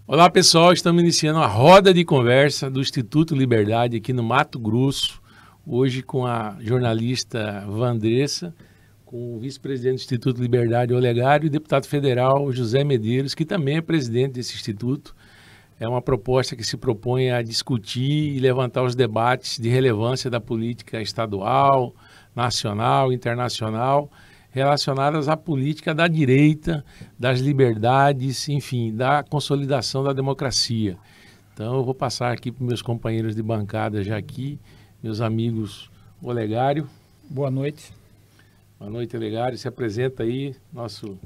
Olá pessoal, estamos iniciando a roda de conversa do Instituto Liberdade aqui no Mato Grosso, hoje com a jornalista Vandressa, com o vice-presidente do Instituto Liberdade, Olegário, e o deputado federal José Medeiros, que também é presidente desse instituto. É uma proposta que se propõe a discutir e levantar os debates de relevância da política estadual, nacional, internacional, relacionadas à política da direita, das liberdades, enfim, da consolidação da democracia. Então eu vou passar aqui para meus companheiros de bancada já aqui, meus amigos Olegário. Boa noite. Boa noite, Olegário. Se apresenta aí, nosso...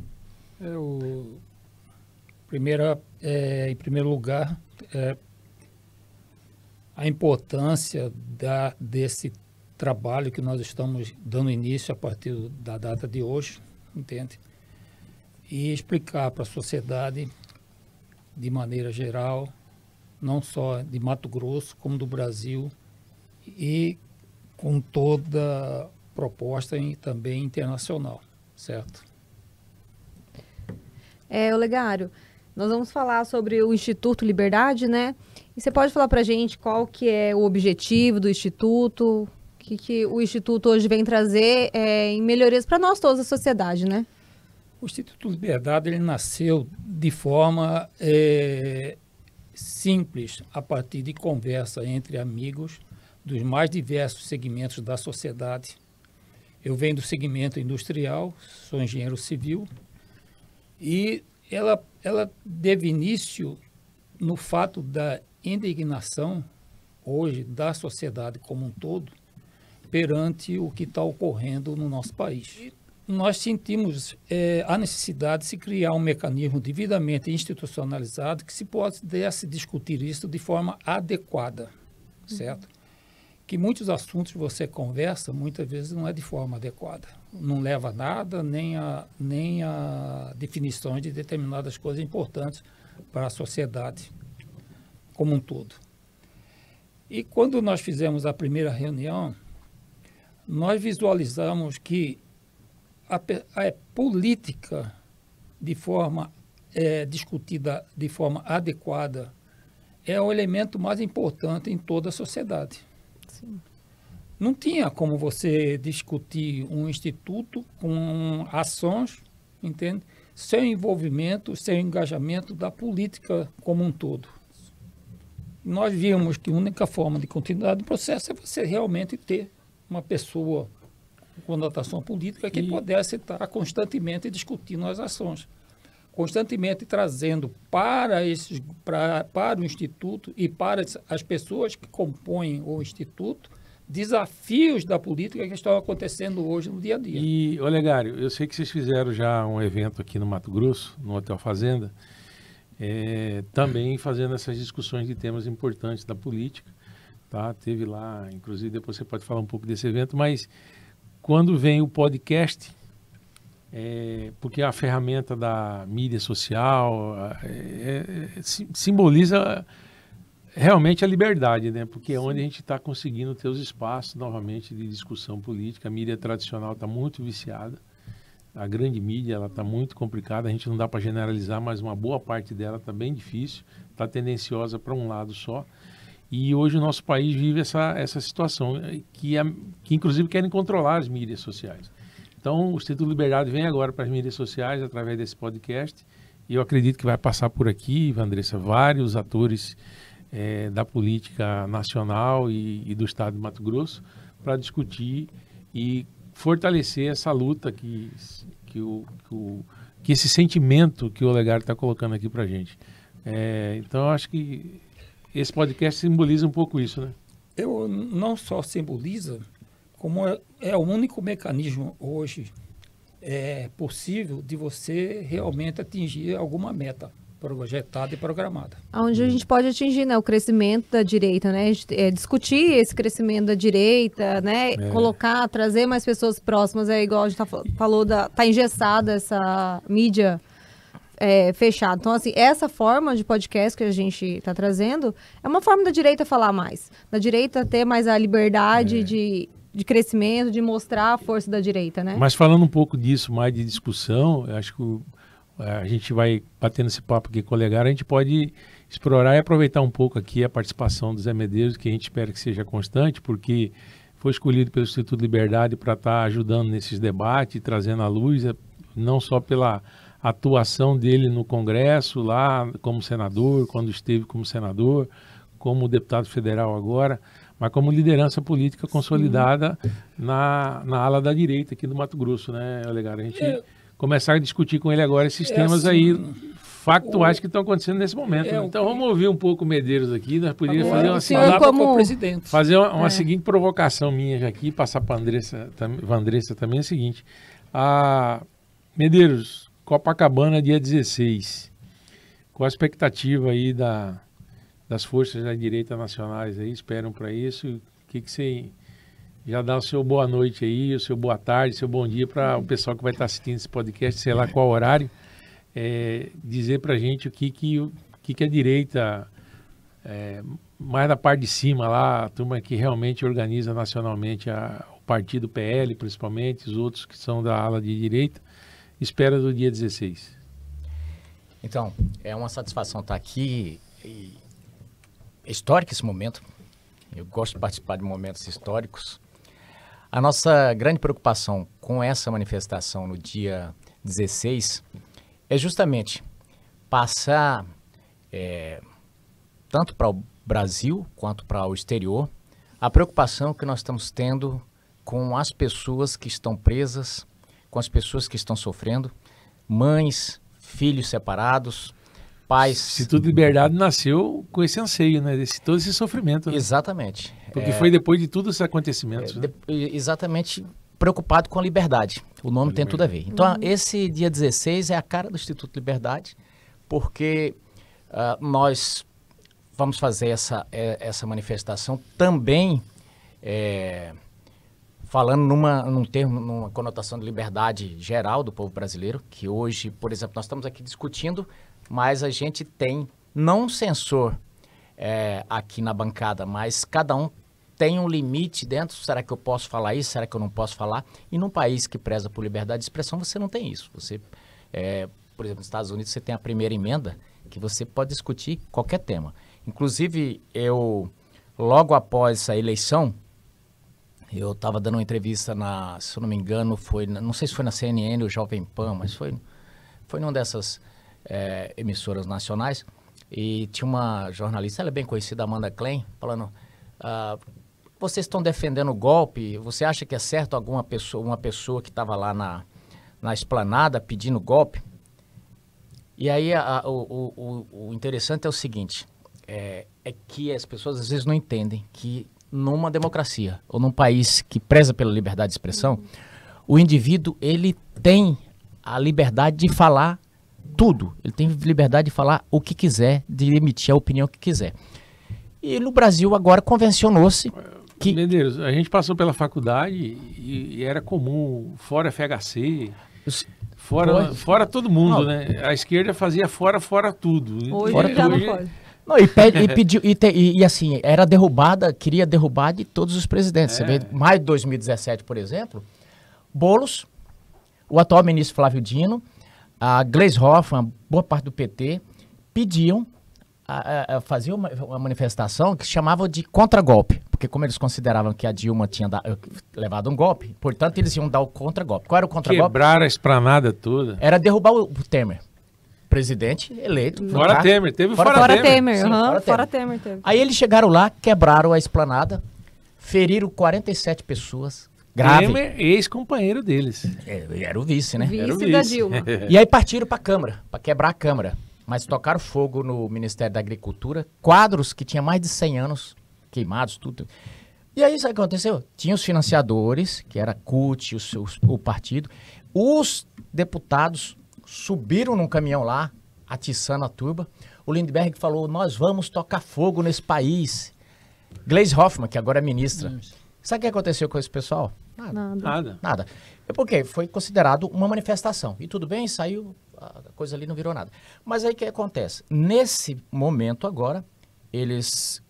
Em primeiro lugar, a importância desse trabalho que nós estamos dando início a partir da data de hoje, entende? E explicar para a sociedade, de maneira geral, não só de Mato Grosso, como do Brasil, e com toda proposta também internacional, certo? Olegário, nós vamos falar sobre o Instituto Liberdade, né? E você pode falar para a gente qual que é o objetivo do Instituto, o que o Instituto hoje vem trazer em melhorias para nós todos, a sociedade, né? O Instituto Liberdade, ele nasceu de forma simples, a partir de conversa entre amigos dos mais diversos segmentos da sociedade. Eu venho do segmento industrial, sou engenheiro civil, e ela teve início no fato da indignação, hoje, da sociedade como um todo, perante o que está ocorrendo no nosso país. E nós sentimos a necessidade de se criar um mecanismo devidamente institucionalizado que se pudesse discutir isso de forma adequada, certo? Que muitos assuntos você conversa, muitas vezes não é de forma adequada. Não leva a nada, nem a definições de determinadas coisas importantes para a sociedade como um todo. E quando nós fizemos a primeira reunião, nós visualizamos que a política de forma discutida de forma adequada é o elemento mais importante em toda a sociedade. Sim. Não tinha como você discutir um instituto com ações, entende? Sem envolvimento, sem engajamento da política como um todo. Nós vimos que a única forma de continuidade do processo é você realmente ter uma pessoa com conotação política que pudesse estar constantemente discutindo as ações, constantemente trazendo para o Instituto e para as pessoas que compõem o Instituto desafios da política que estão acontecendo hoje no dia a dia. E, Olegário, eu sei que vocês fizeram já um evento aqui no Mato Grosso, no Hotel Fazenda, também fazendo essas discussões de temas importantes da política. Tá? Teve lá, inclusive depois você pode falar um pouco desse evento, mas quando vem o podcast, porque a ferramenta da mídia social simboliza realmente a liberdade, né? Porque é onde a gente está conseguindo ter os espaços novamente de discussão política. A mídia tradicional está muito viciada, a grande mídia ela está muito complicada, a gente não dá para generalizar, mas uma boa parte dela está bem difícil, está tendenciosa para um lado só. E hoje o nosso país vive essa situação, que inclusive querem controlar as mídias sociais. Então, o Instituto Liberdade vem agora para as mídias sociais através desse podcast, e eu acredito que vai passar por aqui, Vandressa, vários atores da política nacional e do estado de Mato Grosso para discutir e fortalecer essa luta que esse sentimento que o Olegário está colocando aqui para a gente. Então, eu acho que esse podcast simboliza um pouco isso, né? Eu não só simboliza, como é o único mecanismo hoje possível de você realmente atingir alguma meta projetada e programada. Onde a gente pode atingir, né, o crescimento da direita, né? Discutir esse crescimento da direita, né? Colocar, trazer mais pessoas próximas, igual a gente falou, tá engessada essa mídia fechado. Então, assim, essa forma de podcast que a gente está trazendo é uma forma da direita falar mais. Da direita ter mais a liberdade de de crescimento, de mostrar a força da direita, né? Mas falando um pouco disso, mais de discussão, eu acho que a gente vai batendo esse papo aqui com o Olegário, a gente pode explorar e aproveitar um pouco aqui a participação do Zé Medeiros, que a gente espera que seja constante, porque foi escolhido pelo Instituto Liberdade para estar ajudando nesses debates, trazendo à luz, não só pela atuação dele no Congresso, lá como senador, quando esteve como senador, como deputado federal agora, mas como liderança política consolidada na ala da direita aqui do Mato Grosso, né, Olegário? A gente começar a discutir com ele agora esses temas aí factuais que estão acontecendo nesse momento. Né? Então vamos ouvir um pouco o Medeiros aqui, nós poderíamos fazer uma seguinte provocação minha já aqui, passar para a Andressa também, é o seguinte, Medeiros, Copacabana dia 16, qual a expectativa aí das forças da direita nacionais aí, esperam para isso? O que você já dá o seu boa noite aí, o seu boa tarde, o seu bom dia para o pessoal que vai estar assistindo esse podcast, sei lá qual horário, dizer para a gente o que a direita, mais da parte de cima lá, a turma que realmente organiza nacionalmente o partido PL, principalmente, os outros que são da ala de direita, espera do dia 16. Então, é uma satisfação estar aqui. É histórico esse momento. Eu gosto de participar de momentos históricos. A nossa grande preocupação com essa manifestação no dia 16 é justamente passar, tanto para o Brasil quanto para o exterior, a preocupação que nós estamos tendo com as pessoas que estão presas, com as pessoas que estão sofrendo, mães, filhos separados, pais... O Instituto Liberdade nasceu com esse anseio, né? Todo esse sofrimento. Né? Exatamente. Porque foi depois de todos esses acontecimentos. Né? Exatamente, preocupado com a liberdade. O nome tem tudo a ver. Então, esse dia 16 é a cara do Instituto Liberdade, porque nós vamos fazer essa manifestação também falando numa conotação de liberdade geral do povo brasileiro, que hoje, por exemplo, nós estamos aqui discutindo, mas a gente tem, não um censor aqui na bancada, mas cada um tem um limite dentro. Será que eu posso falar isso? Será que eu não posso falar? E num país que preza por liberdade de expressão, você não tem isso. Você, por exemplo, nos Estados Unidos, você tem a primeira emenda, que você pode discutir qualquer tema. Inclusive, logo após a eleição, eu estava dando uma entrevista se eu não me engano, não sei se foi na CNN ou Jovem Pan, mas foi numa dessas emissoras nacionais, e tinha uma jornalista, ela é bem conhecida, Amanda Klein, falando, vocês estão defendendo o golpe, você acha que é certo uma pessoa que estava lá na esplanada pedindo golpe? E aí o interessante é o seguinte, é que as pessoas às vezes não entendem que numa democracia ou num país que preza pela liberdade de expressão, o indivíduo ele tem a liberdade de falar tudo. Ele tem liberdade de falar o que quiser, de emitir a opinião que quiser. E no Brasil agora convencionou-se que... Medeiros, a gente passou pela faculdade e era comum, fora FHC, fora todo mundo, não, né? A esquerda fazia fora tudo. Hoje fora já não pode. Não, pediu, assim, queria derrubar de todos os presidentes. Você vê, maio de 2017, por exemplo, Boulos, o atual ministro Flávio Dino, a Gleisi Hoffmann, boa parte do PT, pediam, faziam uma manifestação que se chamava de contragolpe, porque como eles consideravam que a Dilma tinha levado um golpe, portanto eles iam dar o contragolpe. Qual era o contragolpe? Quebrar a esplanada toda. Era derrubar o Temer. Presidente eleito. Fora Temer, teve fora Temer. Fora Temer teve. Aí eles chegaram lá, quebraram a esplanada, feriram 47 pessoas. Grave. Temer, ex-companheiro deles. Era o vice, né? Vice era o vice da Dilma. E aí partiram para a Câmara, para quebrar a Câmara. Mas tocaram fogo no Ministério da Agricultura, quadros que tinham mais de 100 anos, queimados, tudo. E aí, sabe o que aconteceu? Tinha os financiadores, que era a CUT, o partido. Os deputados subiram num caminhão lá, atiçando a turba. O Lindbergh falou, nós vamos tocar fogo nesse país. Gleisi Hoffmann, que agora é ministra. Sabe o que aconteceu com esse pessoal? Nada. É porque foi considerado uma manifestação. E tudo bem, saiu, a coisa ali não virou nada. Mas aí o que acontece? Nesse momento agora, eles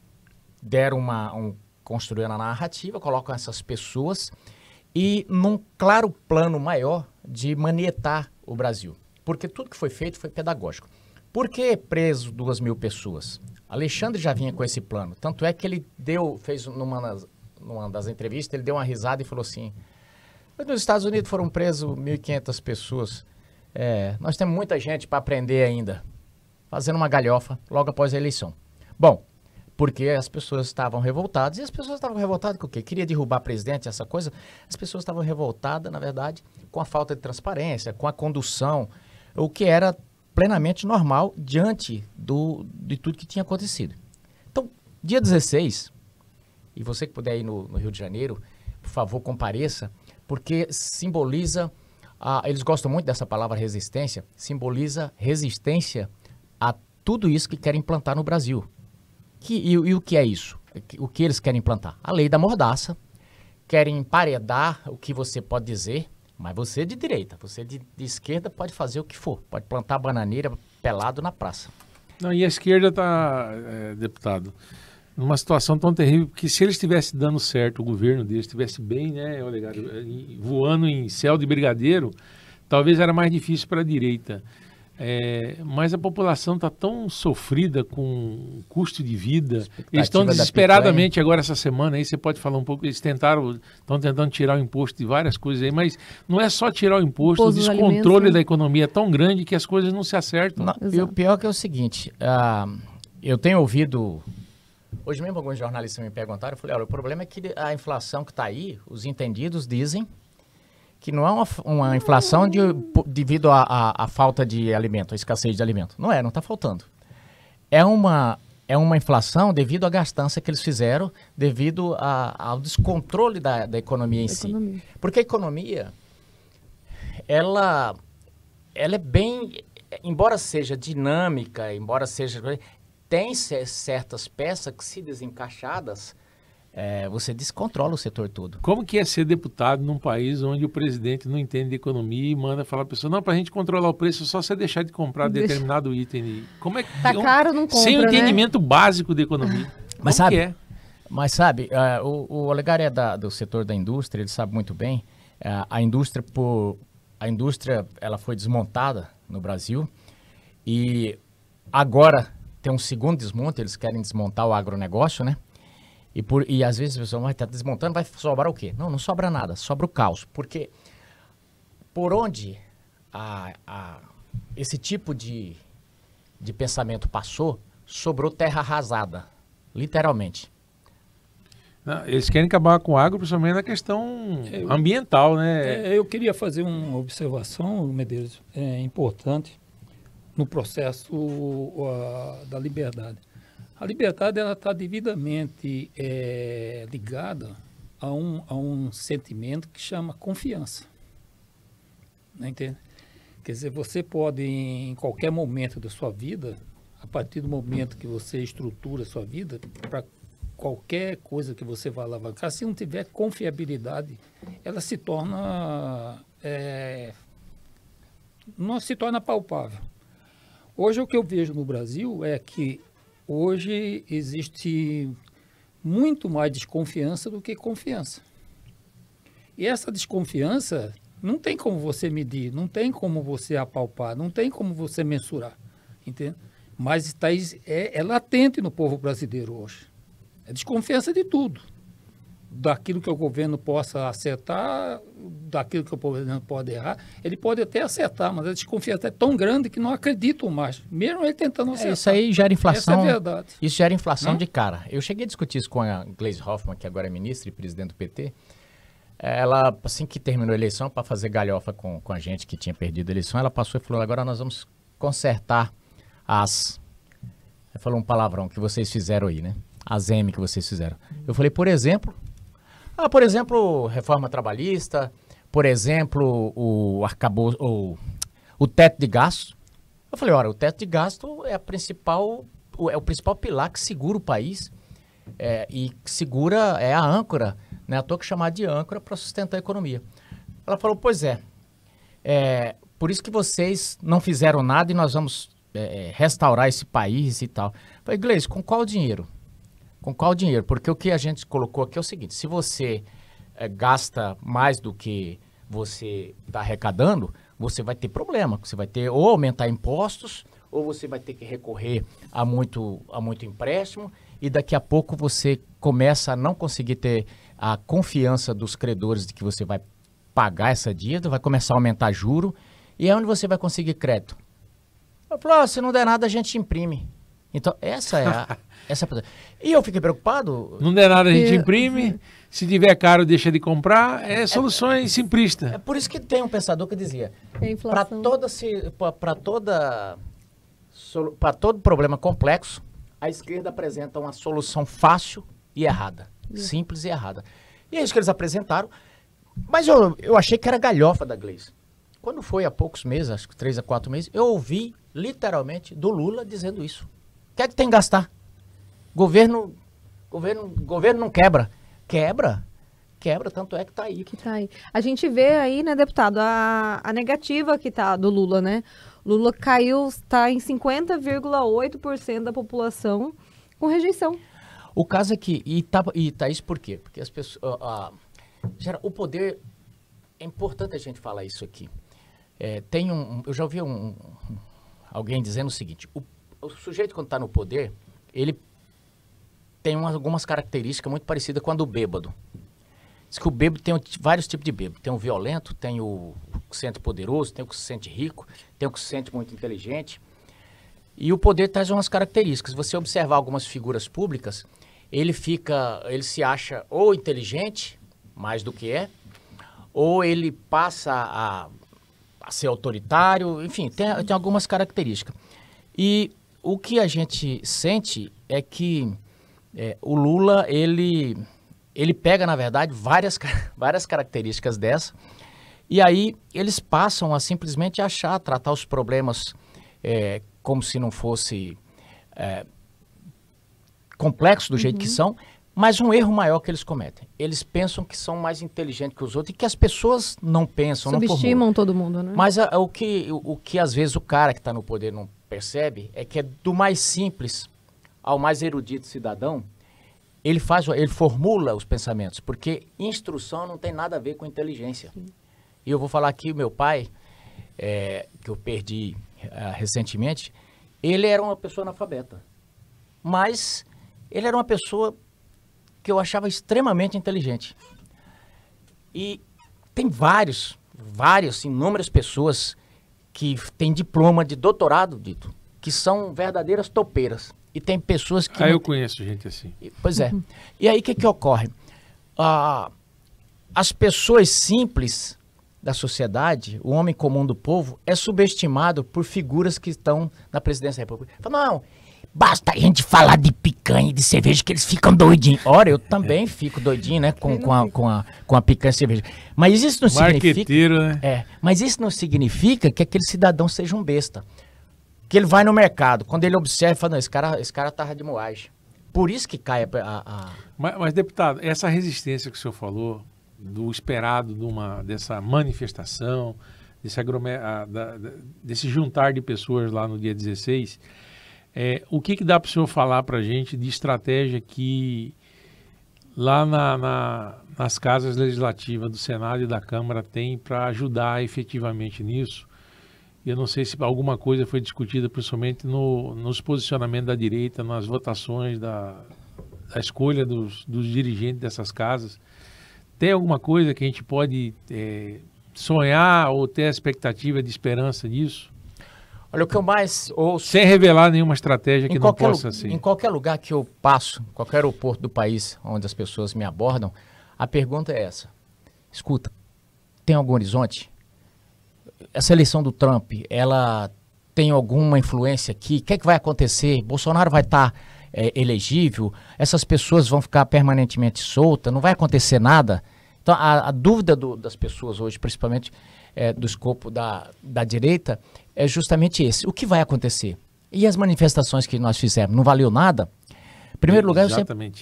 deram construíram a narrativa, colocam essas pessoas e num claro plano maior de manietar o Brasil. porque tudo que foi feito foi pedagógico. Por que preso 2.000 pessoas? Alexandre já vinha com esse plano. Tanto é que ele fez numa das entrevistas, ele deu uma risada e falou assim, nos Estados Unidos foram presos 1.500 pessoas. Nós temos muita gente para aprender ainda. Fazendo uma galhofa logo após a eleição. Bom, porque as pessoas estavam revoltadas. E as pessoas estavam revoltadas com o quê? Queria derrubar presidente, essa coisa. As pessoas estavam revoltadas, na verdade, com a falta de transparência, com a condução, o que era plenamente normal diante de tudo que tinha acontecido. Então, dia 16, e você que puder ir no Rio de Janeiro, por favor, compareça, porque simboliza, eles gostam muito dessa palavra resistência, simboliza resistência a tudo isso que querem implantar no Brasil. E o que é isso? O que eles querem implantar? A lei da mordaça, querem emparedar o que você pode dizer, mas você de direita, você de esquerda pode fazer o que for, pode plantar bananeira pelado na praça. Não, e a esquerda está, deputado, numa situação tão terrível, que se eles estivessem dando certo, o governo deles estivesse bem, né, Olegário, voando em céu de brigadeiro, talvez era mais difícil para a direita. Mas a população está tão sofrida com custo de vida. Eles estão desesperadamente agora essa semana, aí você pode falar um pouco, eles estão tentando tirar o imposto de várias coisas aí, mas não é só tirar o imposto, o descontrole da economia é tão grande que as coisas não se acertam. Não, e o pior que é o seguinte, eu tenho ouvido, hoje mesmo alguns jornalistas me perguntaram, eu falei, olha, o problema é que a inflação que está aí, os entendidos dizem que não é uma inflação devido à falta de alimento, à escassez de alimento. Não está faltando. É uma inflação devido à gastança que eles fizeram, devido ao descontrole da economia em si. Porque a economia, ela é bem, embora seja dinâmica, embora seja... Tem certas peças que, se desencaixadas, você descontrola o setor todo. Como que é ser deputado num país onde o presidente não entende de economia e manda falar para a pessoa, não, para a gente controlar o preço, é só você deixar de comprar determinado item. Como é que... Tá caro, não compra, sem o entendimento básico de economia. Mas sabe, o Olegário é do setor da indústria, ele sabe muito bem. A indústria ela foi desmontada no Brasil e agora tem um segundo desmonte, eles querem desmontar o agronegócio, né? E às vezes a pessoa vai estar desmontando, vai sobrar o quê? Não sobra nada, sobra o caos. Porque por onde esse tipo de pensamento passou, sobrou terra arrasada, literalmente. Não, eles querem acabar com o agro, principalmente na questão ambiental, né? Eu queria fazer uma observação, Medeiros, importante no processo da liberdade. A liberdade está devidamente ligada a um sentimento que chama confiança. Não entende? Quer dizer, você pode, em qualquer momento da sua vida, a partir do momento que você estrutura a sua vida, para qualquer coisa que você vai alavancar, se não tiver confiabilidade, ela se torna, não se torna palpável. Hoje, o que eu vejo no Brasil é que hoje existe muito mais desconfiança do que confiança. E essa desconfiança não tem como você medir, não tem como você apalpar, não tem como você mensurar, entende? Mas é latente no povo brasileiro hoje. É desconfiança de tudo. Daquilo que o governo possa acertar, daquilo que o governo pode errar. Ele pode até acertar, mas a desconfiança é tão grande que não acreditam mais, mesmo ele tentando acertar. Isso aí gera inflação. Essa é a verdade. Isso gera inflação de cara. Eu cheguei a discutir isso com a Gleisi Hoffmann, que agora é ministra e presidente do PT. Ela, assim que terminou a eleição, para fazer galhofa com a gente que tinha perdido a eleição, ela passou e falou, agora nós vamos consertar ela falou um palavrão que vocês fizeram aí, né? As M que vocês fizeram. Eu falei, por exemplo, reforma trabalhista, por exemplo, o teto de gasto. Eu falei, olha, o teto de gasto é o principal pilar que segura o país e que segura, a âncora, né? À toa que chamar de âncora para sustentar a economia. Ela falou, pois por isso que vocês não fizeram nada e nós vamos restaurar esse país e tal. Eu falei, Gleisi, com qual dinheiro? Com qual dinheiro? Porque o que a gente colocou aqui é o seguinte, se você gasta mais do que você está arrecadando, você vai ter problema. Você vai ter ou aumentar impostos, ou você vai ter que recorrer a muito empréstimo, e daqui a pouco você começa a não conseguir ter a confiança dos credores de que você vai pagar essa dívida, vai começar a aumentar juro, e é onde você vai conseguir crédito. Eu falo, se não der nada, a gente imprime. Então, essa é a... E eu fiquei preocupado. Não der nada, a gente imprime. Se tiver caro, deixa de comprar. É soluções simplistas. É por isso que tem um pensador que dizia, para todo problema complexo, a esquerda apresenta uma solução fácil e errada. Simples e errada. E é isso que eles apresentaram. Mas eu achei que era galhofa da Gleice. Quando foi há poucos meses, acho que 3 a 4 meses, eu ouvi literalmente do Lula dizendo isso. O que é que tem que gastar? Governo não quebra. Quebra, tanto é que tá aí. A gente vê aí, né, deputado, a negativa que tá do Lula, né? Lula caiu, está em 50,8% da população com rejeição. O caso é que, e tá isso por quê? Porque as pessoas, o poder, é importante a gente falar isso aqui. Eu já ouvi alguém dizendo o seguinte, o sujeito quando está no poder, ele tem algumas características muito parecidas com a do bêbado. Diz que o bêbado tem vários tipos de bêbado. Tem o violento, tem o que se sente poderoso, tem o que se sente rico, tem o que se sente muito inteligente. E o poder traz umas características. Se você observar algumas figuras públicas, ele se acha ou inteligente, mais do que é, ou ele passa a ser autoritário, enfim, tem algumas características. E o que a gente sente é que o Lula, ele pega, na verdade, várias características dessa, e aí eles passam a simplesmente tratar os problemas como se não fosse complexo do jeito que são, mas um erro maior que eles cometem. Eles pensam que são mais inteligentes que os outros e que as pessoas não pensam, subestimam todo mundo, né? Mas o que às vezes o cara que está no poder não percebe é que é do mais simples ao mais erudito cidadão, ele formula os pensamentos, porque instrução não tem nada a ver com inteligência. E eu vou falar aqui, o meu pai, que eu perdi recentemente, ele era uma pessoa analfabeta, mas ele era uma pessoa que eu achava extremamente inteligente. E tem inúmeras pessoas que têm diploma de doutorado, Dito, que são verdadeiras topeiras. E tem pessoas que... eu conheço gente assim. Pois é. E aí o que ocorre? As pessoas simples da sociedade, o homem comum do povo, é subestimado por figuras que estão na presidência da República. Fala, não, basta a gente falar de picanha e de cerveja que eles ficam doidinhos. Ora, eu também fico doidinho, né, com a picanha e cerveja. Mas isso não significa... né? Mas isso não significa que aquele cidadão seja um besta. Que ele vai no mercado, quando ele observa, fala, não, esse cara tá de moagem. Por isso que cai Mas, deputado, essa resistência que o senhor falou, do esperado dessa manifestação, desse juntar de pessoas lá no dia 16, o que dá para o senhor falar para a gente de estratégia que lá nas casas legislativas do Senado e da Câmara tem para ajudar efetivamente nisso? Eu não sei se alguma coisa foi discutida principalmente nos posicionamentos da direita, nas votações da escolha dos dirigentes dessas casas. Tem alguma coisa que a gente pode sonhar ou ter a expectativa de esperança disso? Olha, o que eu mais ouço... Sem revelar nenhuma estratégia que não possa ser. Em qualquer lugar que eu passo, qualquer aeroporto do país onde as pessoas me abordam, a pergunta é essa. Escuta, tem algum horizonte? Essa eleição do Trump, ela tem alguma influência aqui? O que é que vai acontecer? Bolsonaro vai estar elegível? Essas pessoas vão ficar permanentemente soltas? Não vai acontecer nada? Então, a dúvida das pessoas hoje, principalmente do escopo da direita, é justamente esse. O que vai acontecer? E as manifestações que nós fizemos, não valeu nada? Em primeiro lugar,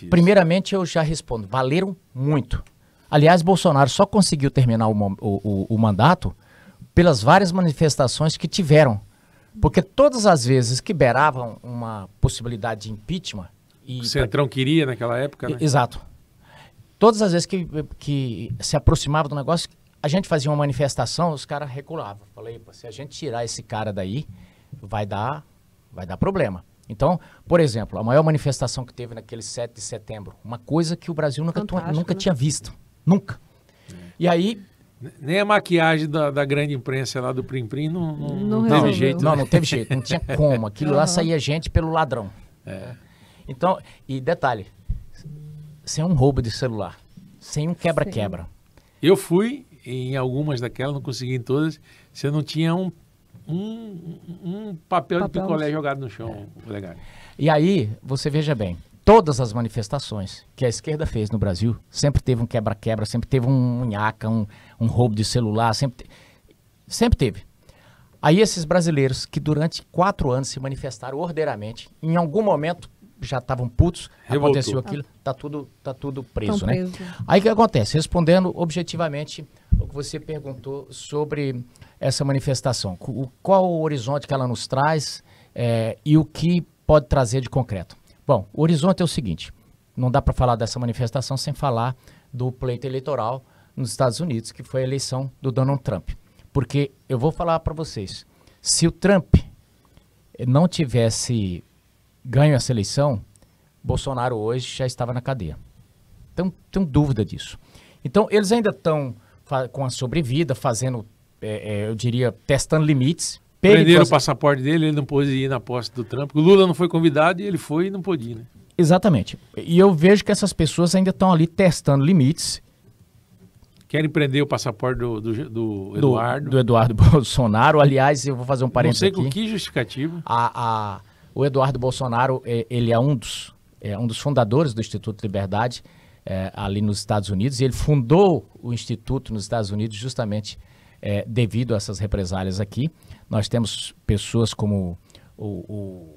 primeiramente eu já respondo, valeram muito. Aliás, Bolsonaro só conseguiu terminar o mandato pelas várias manifestações que tiveram. Porque todas as vezes que beiravam uma possibilidade de impeachment... O Centrão queria naquela época, né? Exato. Todas as vezes que se aproximava do negócio, a gente fazia uma manifestação, os caras reculavam. Falei, se a gente tirar esse cara daí, vai dar problema. Então, por exemplo, a maior manifestação que teve naquele 7 de setembro, uma coisa que o Brasil nunca tinha visto. Nunca. E aí... Nem a maquiagem da grande imprensa lá do Prim Prim não teve jeito. Não teve jeito, não tinha como. Aquilo lá saía gente pelo ladrão. Então, e detalhe, sem um roubo de celular, sem um quebra-quebra. Eu fui em algumas daquelas, não consegui em todas, você não tinha um papel de picolé jogado no chão, legal. E aí, você veja bem, todas as manifestações que a esquerda fez no Brasil, sempre teve um quebra-quebra, sempre teve um nhaca, um roubo de celular, sempre teve. Aí esses brasileiros que durante 4 anos se manifestaram ordeiramente, em algum momento já estavam putos, revoltou. Aconteceu aquilo, tá tudo preso, né? Aí o que acontece? Respondendo objetivamente o que você perguntou sobre essa manifestação, qual o horizonte que ela nos traz e o que pode trazer de concreto? Bom, o horizonte é o seguinte, não dá para falar dessa manifestação sem falar do pleito eleitoral nos Estados Unidos, que foi a eleição do Donald Trump. Porque eu vou falar para vocês, se o Trump não tivesse ganho essa eleição, Bolsonaro hoje já estava na cadeia. Então, tenho dúvida disso. Então, eles ainda estão com a sobrevida, fazendo, eu diria, testando limites. Prenderam o passaporte dele, ele não pôde ir na posse do Trump. O Lula não foi convidado e ele foi e não pôde ir, né? Exatamente. E eu vejo que essas pessoas ainda estão ali testando limites. Querem prender o passaporte do Eduardo. Do Eduardo Bolsonaro. Aliás, eu vou fazer um parênteses aqui. Não sei com que justificativo. O Eduardo Bolsonaro, ele é um dos fundadores do Instituto Liberdade ali nos Estados Unidos. E ele fundou o Instituto nos Estados Unidos justamente devido a essas represálias aqui. Nós temos pessoas como o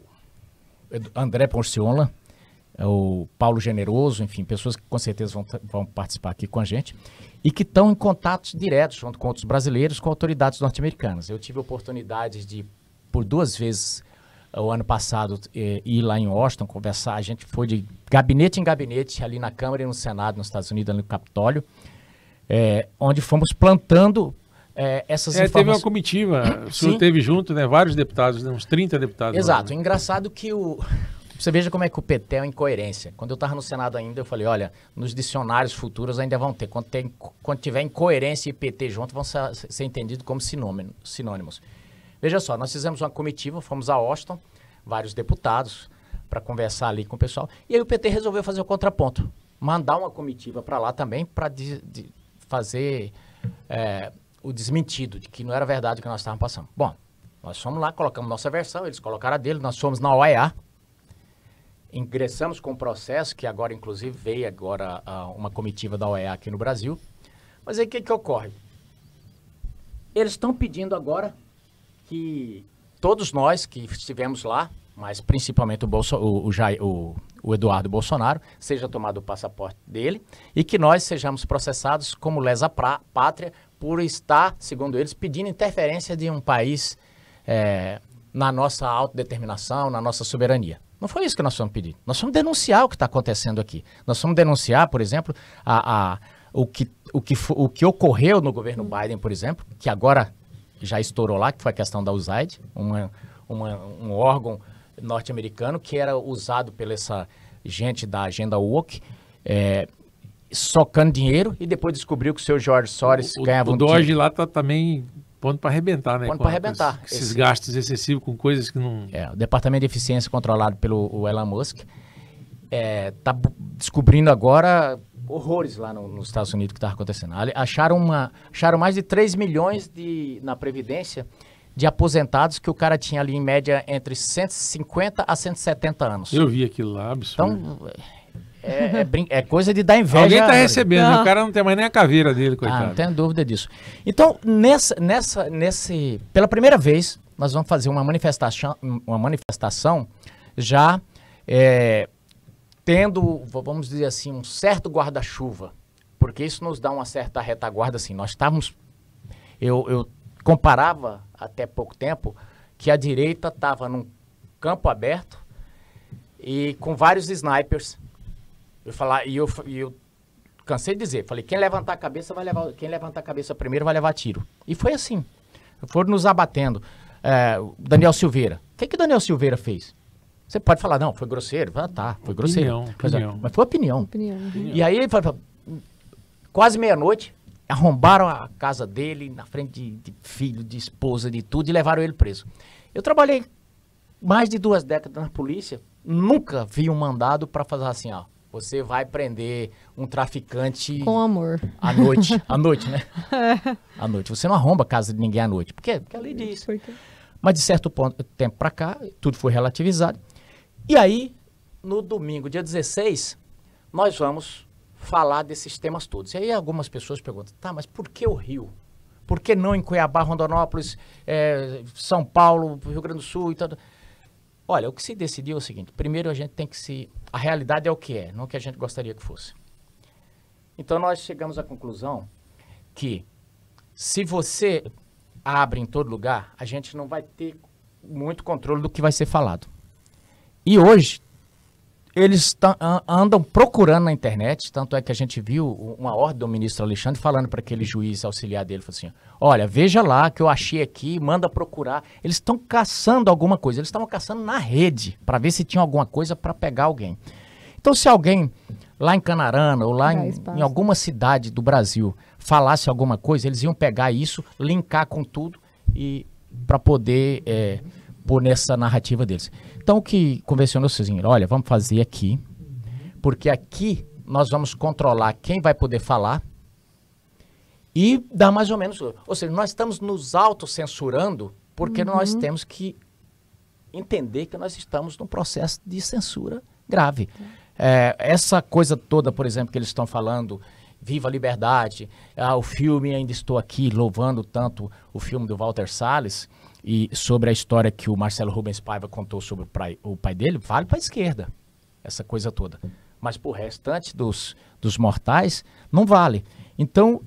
André Porciola, o Paulo Generoso, enfim, pessoas que com certeza vão participar aqui com a gente e que estão em contatos diretos junto com outros brasileiros, com autoridades norte-americanas. Eu tive a oportunidade de, por 2 vezes, o ano passado, ir lá em Washington, conversar. A gente foi de gabinete em gabinete, ali na Câmara e no Senado, nos Estados Unidos, ali no Capitólio, onde fomos plantando essas informações. Teve uma comitiva, o senhor teve junto, né, vários deputados, né, uns 30 deputados. Exato, lá, né? Engraçado que você veja como é que o PT é uma incoerência. Quando eu estava no Senado ainda, eu falei, olha, nos dicionários futuros ainda vão ter. Quando tiver incoerência e PT junto, vão ser entendidos como sinônimos. Veja só, nós fizemos uma comitiva, fomos a Washington, vários deputados, para conversar ali com o pessoal. E aí o PT resolveu fazer o contraponto. Mandar uma comitiva para lá também, para fazer o desmentido de que não era verdade o que nós estávamos passando. Bom, nós fomos lá, colocamos nossa versão, eles colocaram a dele, nós fomos na OEA, ingressamos com o processo, que agora, inclusive, veio agora uma comitiva da OEA aqui no Brasil. Mas aí o que ocorre? Eles estão pedindo agora que todos nós que estivemos lá, mas principalmente o Eduardo Bolsonaro, seja tomado o passaporte dele e que nós sejamos processados como lesa pátria por estar, segundo eles, pedindo interferência de um país na nossa autodeterminação, na nossa soberania. Não foi isso que nós fomos pedir. Nós fomos denunciar o que está acontecendo aqui. Nós fomos denunciar, por exemplo, o que ocorreu no governo Biden, por exemplo, que agora já estourou lá, que foi a questão da USAID, um órgão norte-americano que era usado pela essa gente da agenda woke, socando dinheiro, e depois descobriu que o seu George Soros ganhava o Doge lá tá também pondo para arrebentar, né? Pondo para arrebentar. Esses gastos excessivos com coisas que não... O Departamento de Eficiência, controlado pelo Elon Musk, está descobrindo agora horrores lá nos Estados Unidos que está acontecendo. Acharam mais de 3 milhões na Previdência de aposentados que o cara tinha ali em média entre 150 a 170 anos. Eu vi aquilo lá, absurdo. Então, é coisa de dar inveja. Alguém está recebendo, né? O cara não tem mais nem a caveira dele, coitado. Não tenho dúvida disso. Então, pela primeira vez, nós vamos fazer uma manifestação já tendo, vamos dizer assim, um certo guarda-chuva, porque isso nos dá uma certa retaguarda, assim. Nós estávamos, eu comparava até pouco tempo que a direita estava num campo aberto e com vários snipers. Eu cansei de dizer, falei, quem levantar a cabeça quem levantar a cabeça primeiro vai levar tiro. E foi assim. Foram nos abatendo. Daniel Silveira. O que o Daniel Silveira fez? Você pode falar, não, foi grosseiro. foi grosseiro. Opinião. Mas foi opinião. Opinião. E aí, quase meia-noite, arrombaram a casa dele, na frente de filho, de esposa, de tudo, e levaram ele preso. Eu trabalhei mais de 2 décadas na polícia, nunca vi um mandado para fazer assim, ó, você vai prender um traficante... Com amor. À noite, né? À noite. Você não arromba a casa de ninguém à noite, porque a lei diz. Mas de certo tempo para cá, tudo foi relativizado. E aí, no domingo, dia 16, nós vamos falar desses temas todos. E aí algumas pessoas perguntam, tá, mas por que o Rio? Por que não em Cuiabá, Rondonópolis, São Paulo, Rio Grande do Sul e tal? Olha, o que se decidiu é o seguinte, primeiro a gente tem que a realidade é o que é, não o que a gente gostaria que fosse. Então nós chegamos à conclusão que se você abre em todo lugar, a gente não vai ter muito controle do que vai ser falado. E hoje, eles andam procurando na internet, tanto é que a gente viu uma ordem do ministro Alexandre falando para aquele juiz auxiliar dele, falou assim, olha, veja lá que eu achei aqui, manda procurar. Eles estão caçando alguma coisa, eles estavam caçando na rede, para ver se tinha alguma coisa para pegar alguém. Então, se alguém lá em Canarana ou lá em alguma cidade do Brasil falasse alguma coisa, eles iam pegar isso, linkar com tudo e para poder pôr nessa narrativa deles. Então, o que convencionou assim, olha, vamos fazer aqui, porque aqui nós vamos controlar quem vai poder falar e dar mais ou menos... Ou seja, nós estamos nos autocensurando porque nós temos que entender que nós estamos num processo de censura grave. Essa coisa toda, por exemplo, que eles estão falando, Viva a Liberdade, o filme, ainda estou aqui louvando tanto o filme do Walter Salles, e sobre a história que o Marcelo Rubens Paiva contou sobre o pai dele, vale para a esquerda, essa coisa toda. Mas para o restante dos mortais, não vale. Então,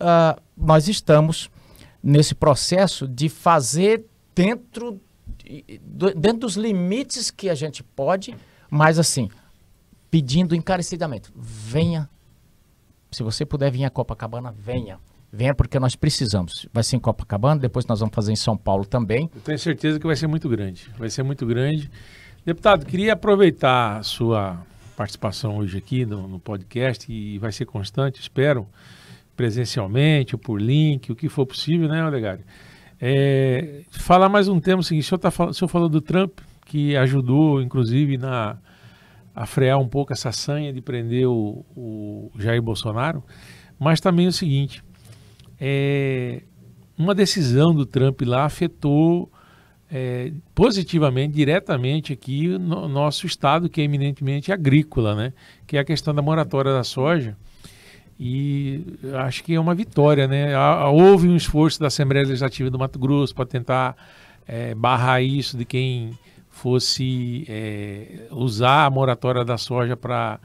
nós estamos nesse processo de fazer dentro dos limites que a gente pode, mas assim, pedindo encarecidamente, venha, se você puder vir a Copacabana, venha. Venha porque nós precisamos. Vai ser em Copacabana, depois nós vamos fazer em São Paulo também. Eu tenho certeza que vai ser muito grande. Vai ser muito grande. Deputado, queria aproveitar a sua participação hoje aqui no podcast, e vai ser constante, espero, presencialmente ou por link, o que for possível, né, Olegário? Falar mais um tema seguinte, o senhor falou do Trump, que ajudou, inclusive, a frear um pouco essa sanha de prender o Jair Bolsonaro, mas também o seguinte... uma decisão do Trump lá afetou positivamente, diretamente aqui no nosso estado, que é eminentemente agrícola, né? Que é a questão da moratória da soja. E acho que é uma vitória, né? Houve um esforço da Assembleia Legislativa do Mato Grosso para tentar barrar isso de quem fosse usar a moratória da soja para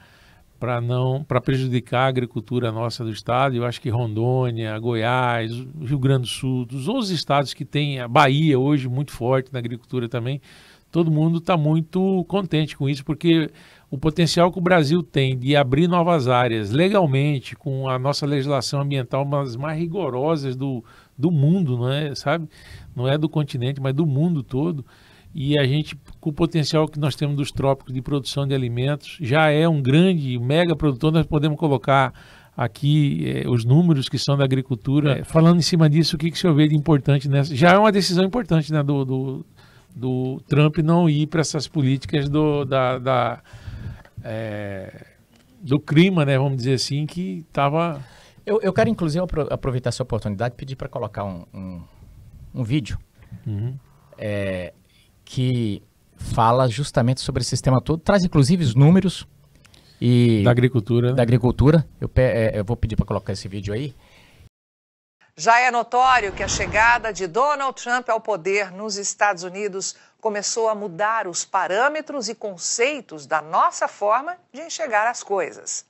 prejudicar a agricultura nossa do estado. Eu acho que Rondônia, Goiás, Rio Grande do Sul, dos outros estados que tem, a Bahia hoje muito forte na agricultura também, todo mundo está muito contente com isso, porque o potencial que o Brasil tem de abrir novas áreas legalmente, com a nossa legislação ambiental uma das mais rigorosas do mundo, não é, sabe? Não é do continente, mas do mundo todo. E a gente, com o potencial que nós temos dos trópicos de produção de alimentos, já é um grande, mega produtor. Nós podemos colocar aqui os números que são da agricultura. Falando em cima disso, o que o senhor vê de importante nessa? Já é uma decisão importante, né, do Trump não ir para essas políticas do clima, né, vamos dizer assim, que estava... Eu quero, inclusive, aproveitar essa oportunidade e pedir para colocar um vídeo. Que fala justamente sobre esse sistema todo, traz inclusive os números da agricultura. Da agricultura. Eu vou pedir para colocar esse vídeo aí. Já é notório que a chegada de Donald Trump ao poder nos Estados Unidos começou a mudar os parâmetros e conceitos da nossa forma de enxergar as coisas.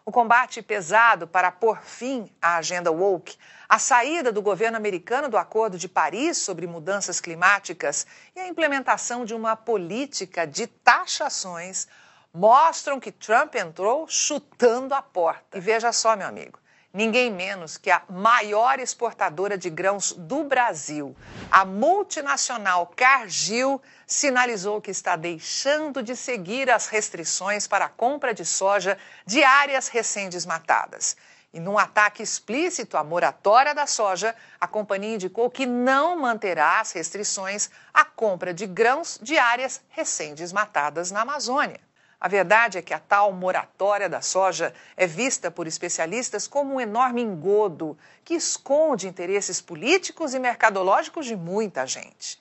O combate pesado para pôr fim à agenda woke, a saída do governo americano do Acordo de Paris sobre mudanças climáticas e a implementação de uma política de taxações mostram que Trump entrou chutando a porta. E veja só, meu amigo, ninguém menos que a maior exportadora de grãos do Brasil, a multinacional Cargill, sinalizou que está deixando de seguir as restrições para a compra de soja de áreas recém-desmatadas. E num ataque explícito à moratória da soja, a companhia indicou que não manterá as restrições à compra de grãos de áreas recém-desmatadas na Amazônia. A verdade é que a tal moratória da soja é vista por especialistas como um enorme engodo que esconde interesses políticos e mercadológicos de muita gente.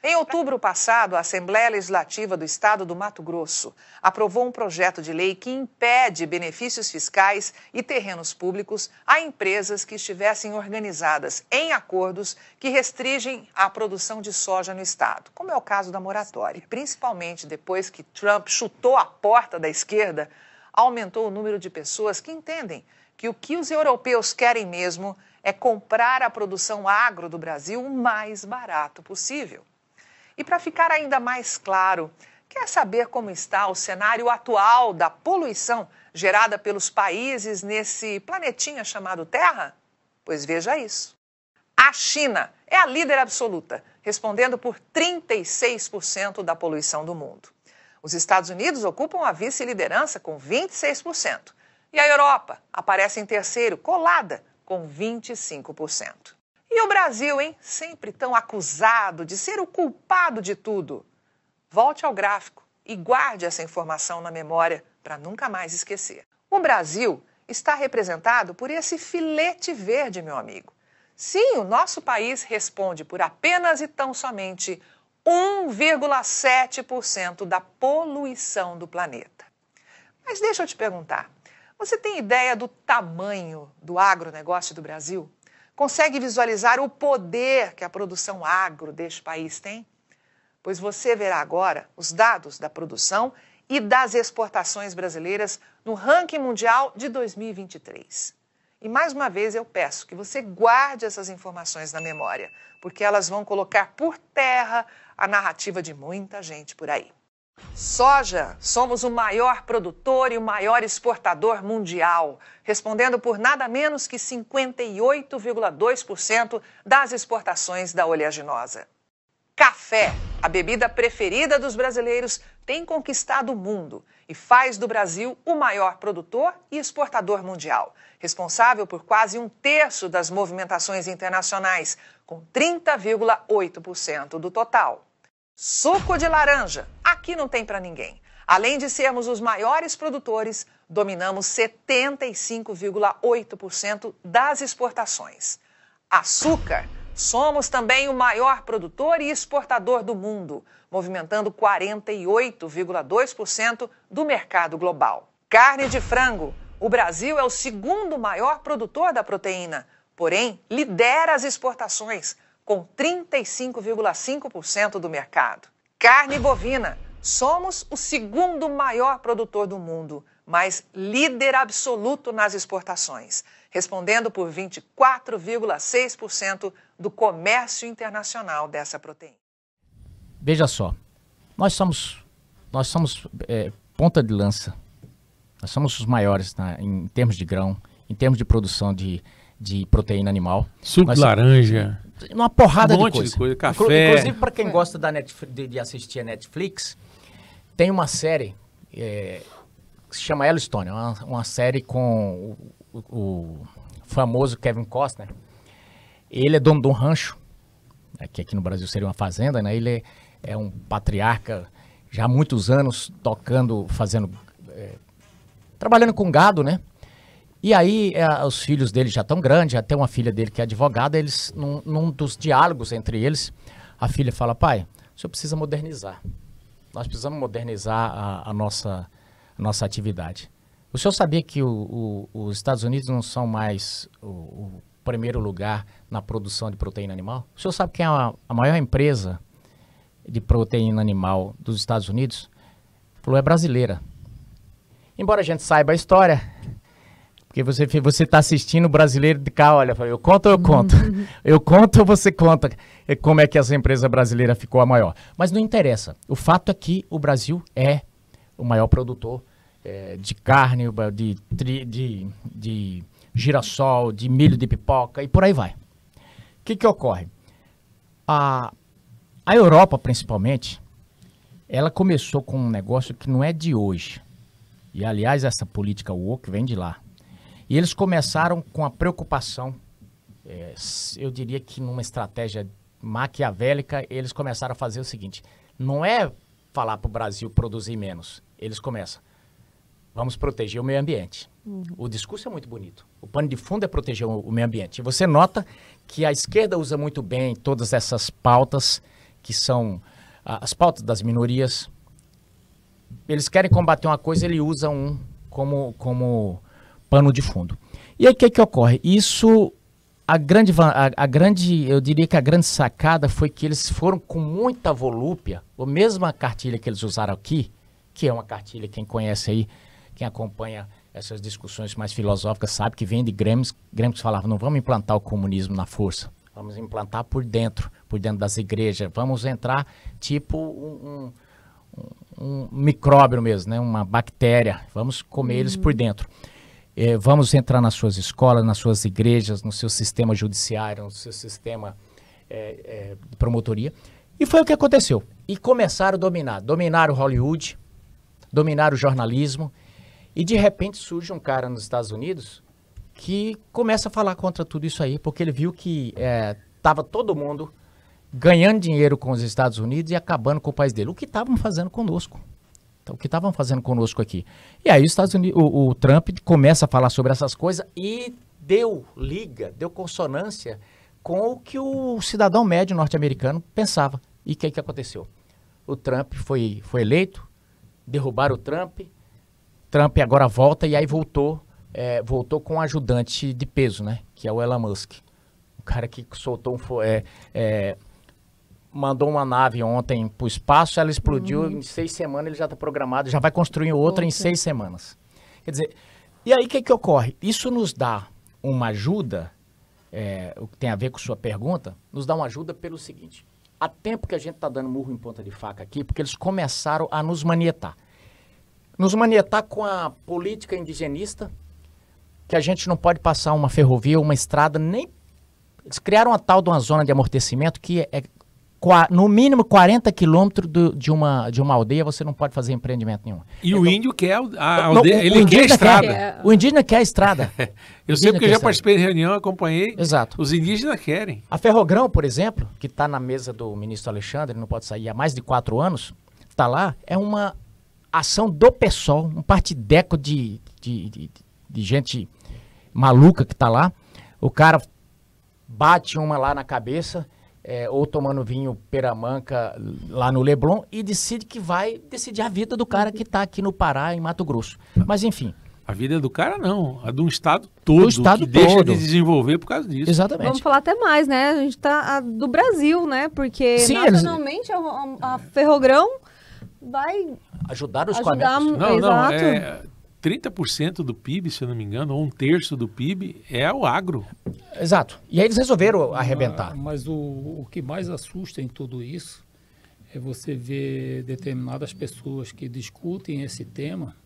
Em outubro passado, a Assembleia Legislativa do Estado do Mato Grosso aprovou um projeto de lei que impede benefícios fiscais e terrenos públicos a empresas que estivessem organizadas em acordos que restringem a produção de soja no Estado, como é o caso da moratória. Principalmente depois que Trump chutou a porta da esquerda, aumentou o número de pessoas que entendem que o que os europeus querem mesmo é comprar a produção agro do Brasil o mais barato possível. E para ficar ainda mais claro, quer saber como está o cenário atual da poluição gerada pelos países nesse planetinha chamado Terra? Pois veja isso. A China é a líder absoluta, respondendo por 36% da poluição do mundo. Os Estados Unidos ocupam a vice-liderança com 26%. E a Europa aparece em terceiro, colada, com 25%. E o Brasil, hein? Sempre tão acusado de ser o culpado de tudo. Volte ao gráfico e guarde essa informação na memória para nunca mais esquecer. O Brasil está representado por esse filete verde, meu amigo. Sim, o nosso país responde por apenas e tão somente 1,7% da poluição do planeta. Mas deixa eu te perguntar, você tem ideia do tamanho do agronegócio do Brasil? Consegue visualizar o poder que a produção agro deste país tem? Pois você verá agora os dados da produção e das exportações brasileiras no ranking mundial de 2023. E mais uma vez eu peço que você guarde essas informações na memória, porque elas vão colocar por terra a narrativa de muita gente por aí. Soja, somos o maior produtor e o maior exportador mundial, respondendo por nada menos que 58,2% das exportações da oleaginosa. Café, a bebida preferida dos brasileiros, tem conquistado o mundo e faz do Brasil o maior produtor e exportador mundial, responsável por quase 1/3 das movimentações internacionais, com 30,8% do total. Suco de laranja, aqui não tem para ninguém. Além de sermos os maiores produtores, dominamos 75,8% das exportações. Açúcar, somos também o maior produtor e exportador do mundo, movimentando 48,2% do mercado global. Carne de frango, o Brasil é o segundo maior produtor da proteína, porém lidera as exportações, com 35,5% do mercado. Carne bovina, somos o segundo maior produtor do mundo, mas líder absoluto nas exportações, respondendo por 24,6% do comércio internacional dessa proteína. Veja só, nós somos ponta de lança, nós somos os maiores em termos de grão, em termos de produção de proteína animal. Suco de laranja. Uma porrada de coisa. Café. Inclusive, para quem gosta de assistir a Netflix, tem uma série que se chama Yellowstone, uma série com o famoso Kevin Costner. Ele é dono de um rancho, que aqui no Brasil seria uma fazenda, né? Ele é um patriarca já há muitos anos tocando, trabalhando com gado, né? E aí, os filhos dele já estão grandes, já tem uma filha dele que é advogada, eles, num dos diálogos entre eles, a filha fala, pai, o senhor precisa modernizar. Nós precisamos modernizar a nossa atividade. O senhor sabia que os Estados Unidos não são mais o primeiro lugar na produção de proteína animal? O senhor sabe quem é a maior empresa de proteína animal dos Estados Unidos? Falou, é brasileira. Embora a gente saiba a história... Porque você está assistindo o brasileiro de cá, olha, eu conto ou eu conto? Eu conto ou você conta como é que essa empresa brasileira ficou a maior? Mas não interessa. O fato é que o Brasil é o maior produtor de carne, de girassol, de milho de pipoca e por aí vai. O que ocorre? A Europa, principalmente, ela começou com um negócio que não é de hoje. E, aliás, essa política woke vem de lá. E eles começaram com a preocupação, eu diria que numa estratégia maquiavélica, eles começaram a fazer o seguinte, não é falar para o Brasil produzir menos, eles começam, vamos proteger o meio ambiente. O discurso é muito bonito, o pano de fundo é proteger o meio ambiente. E você nota que a esquerda usa muito bem todas essas pautas, que são as pautas das minorias. Eles querem combater uma coisa, ele usa um como pano de fundo. E aí o que ocorre? Isso, eu diria que a grande sacada foi que eles foram com muita volúpia, a mesma cartilha que eles usaram aqui, que é uma cartilha, quem conhece aí, quem acompanha essas discussões mais filosóficas sabe que vem de Grêmio que falava, não vamos implantar o comunismo na força, vamos implantar por dentro das igrejas, vamos entrar tipo um micróbio mesmo, né? Uma bactéria, vamos comer eles por dentro. Vamos entrar nas suas escolas, nas suas igrejas, no seu sistema judiciário, no seu sistema de promotoria. E foi o que aconteceu. E começaram a dominar o Hollywood, dominar o jornalismo, e de repente surge um cara nos Estados Unidos que começa a falar contra tudo isso aí, porque ele viu que estava todo mundo ganhando dinheiro com os Estados Unidos e acabando com o país dele. O que estavam fazendo conosco. Então, o que estavam fazendo conosco aqui. E aí os Estados Unidos, o Trump começa a falar sobre essas coisas e deu consonância com o que o cidadão médio norte-americano pensava. E o que aconteceu? O Trump foi eleito, derrubaram o Trump agora volta e aí voltou com um ajudante de peso, né? Que é o Elon Musk. O cara que soltou mandou uma nave ontem para o espaço, ela explodiu, em 6 semanas ele já está programado, já vai construir outra em 6 semanas. Quer dizer, e aí o que ocorre? Isso nos dá uma ajuda, o que tem a ver com sua pergunta, nos dá uma ajuda pelo seguinte, há tempo que a gente está dando murro em ponta de faca aqui, porque eles começaram a nos manietar. Nos manietar com a política indigenista, que a gente não pode passar uma ferrovia, uma estrada, nem... Eles criaram uma tal de uma zona de amortecimento que no mínimo 40 quilômetros de uma aldeia, você não pode fazer empreendimento nenhum. E então, o índio quer a aldeia, ele quer a estrada. O indígena quer a estrada. Eu sei porque eu já participei de reunião, acompanhei. Exato. Os indígenas querem. A Ferrogrão, por exemplo, que está na mesa do ministro Alexandre, não pode sair há mais de 4 anos, está lá, é uma ação do PSOL, um partideco de gente maluca que está lá. O cara bate uma lá na cabeça, ou tomando vinho peramanca lá no Leblon, e decide que vai decidir a vida do cara que está aqui no Pará, em Mato Grosso. Mas enfim... A vida do cara não, a de um estado todo, que deixa de desenvolver por causa disso. Exatamente. Vamos falar até mais, né? A gente tá do Brasil, né? Porque sim, nacionalmente a Ferrogrão vai ajudar os escoamentos. Não, exato. 30% do PIB, se eu não me engano, ou 1/3 do PIB é o agro. Exato. E aí eles resolveram arrebentar. Mas o que mais assusta em tudo isso é você ver determinadas pessoas que discutem esse tema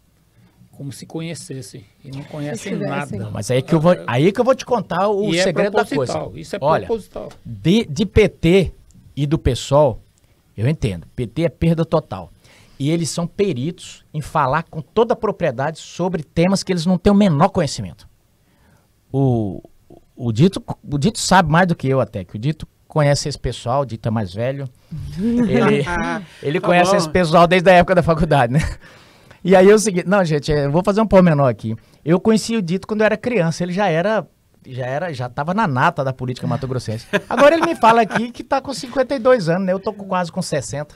como se conhecessem e não conhecem nada. Não, mas aí que eu vou te contar o segredo da coisa. Isso é proposital. Olha, de PT e do PSOL, eu entendo. PT é perda total. E eles são peritos em falar com toda a propriedade sobre temas que eles não têm o menor conhecimento. O Dito sabe mais do que eu até, que o Dito conhece esse pessoal, o Dito é mais velho. Ele conhece esse pessoal desde a época da faculdade, né? E aí é o seguinte, não, gente, eu vou fazer um pormenor aqui. Eu conheci o Dito quando eu era criança, ele já estava na nata da política mato-grossense. Agora ele me fala aqui que está com 52 anos, né? Eu estou quase com 60.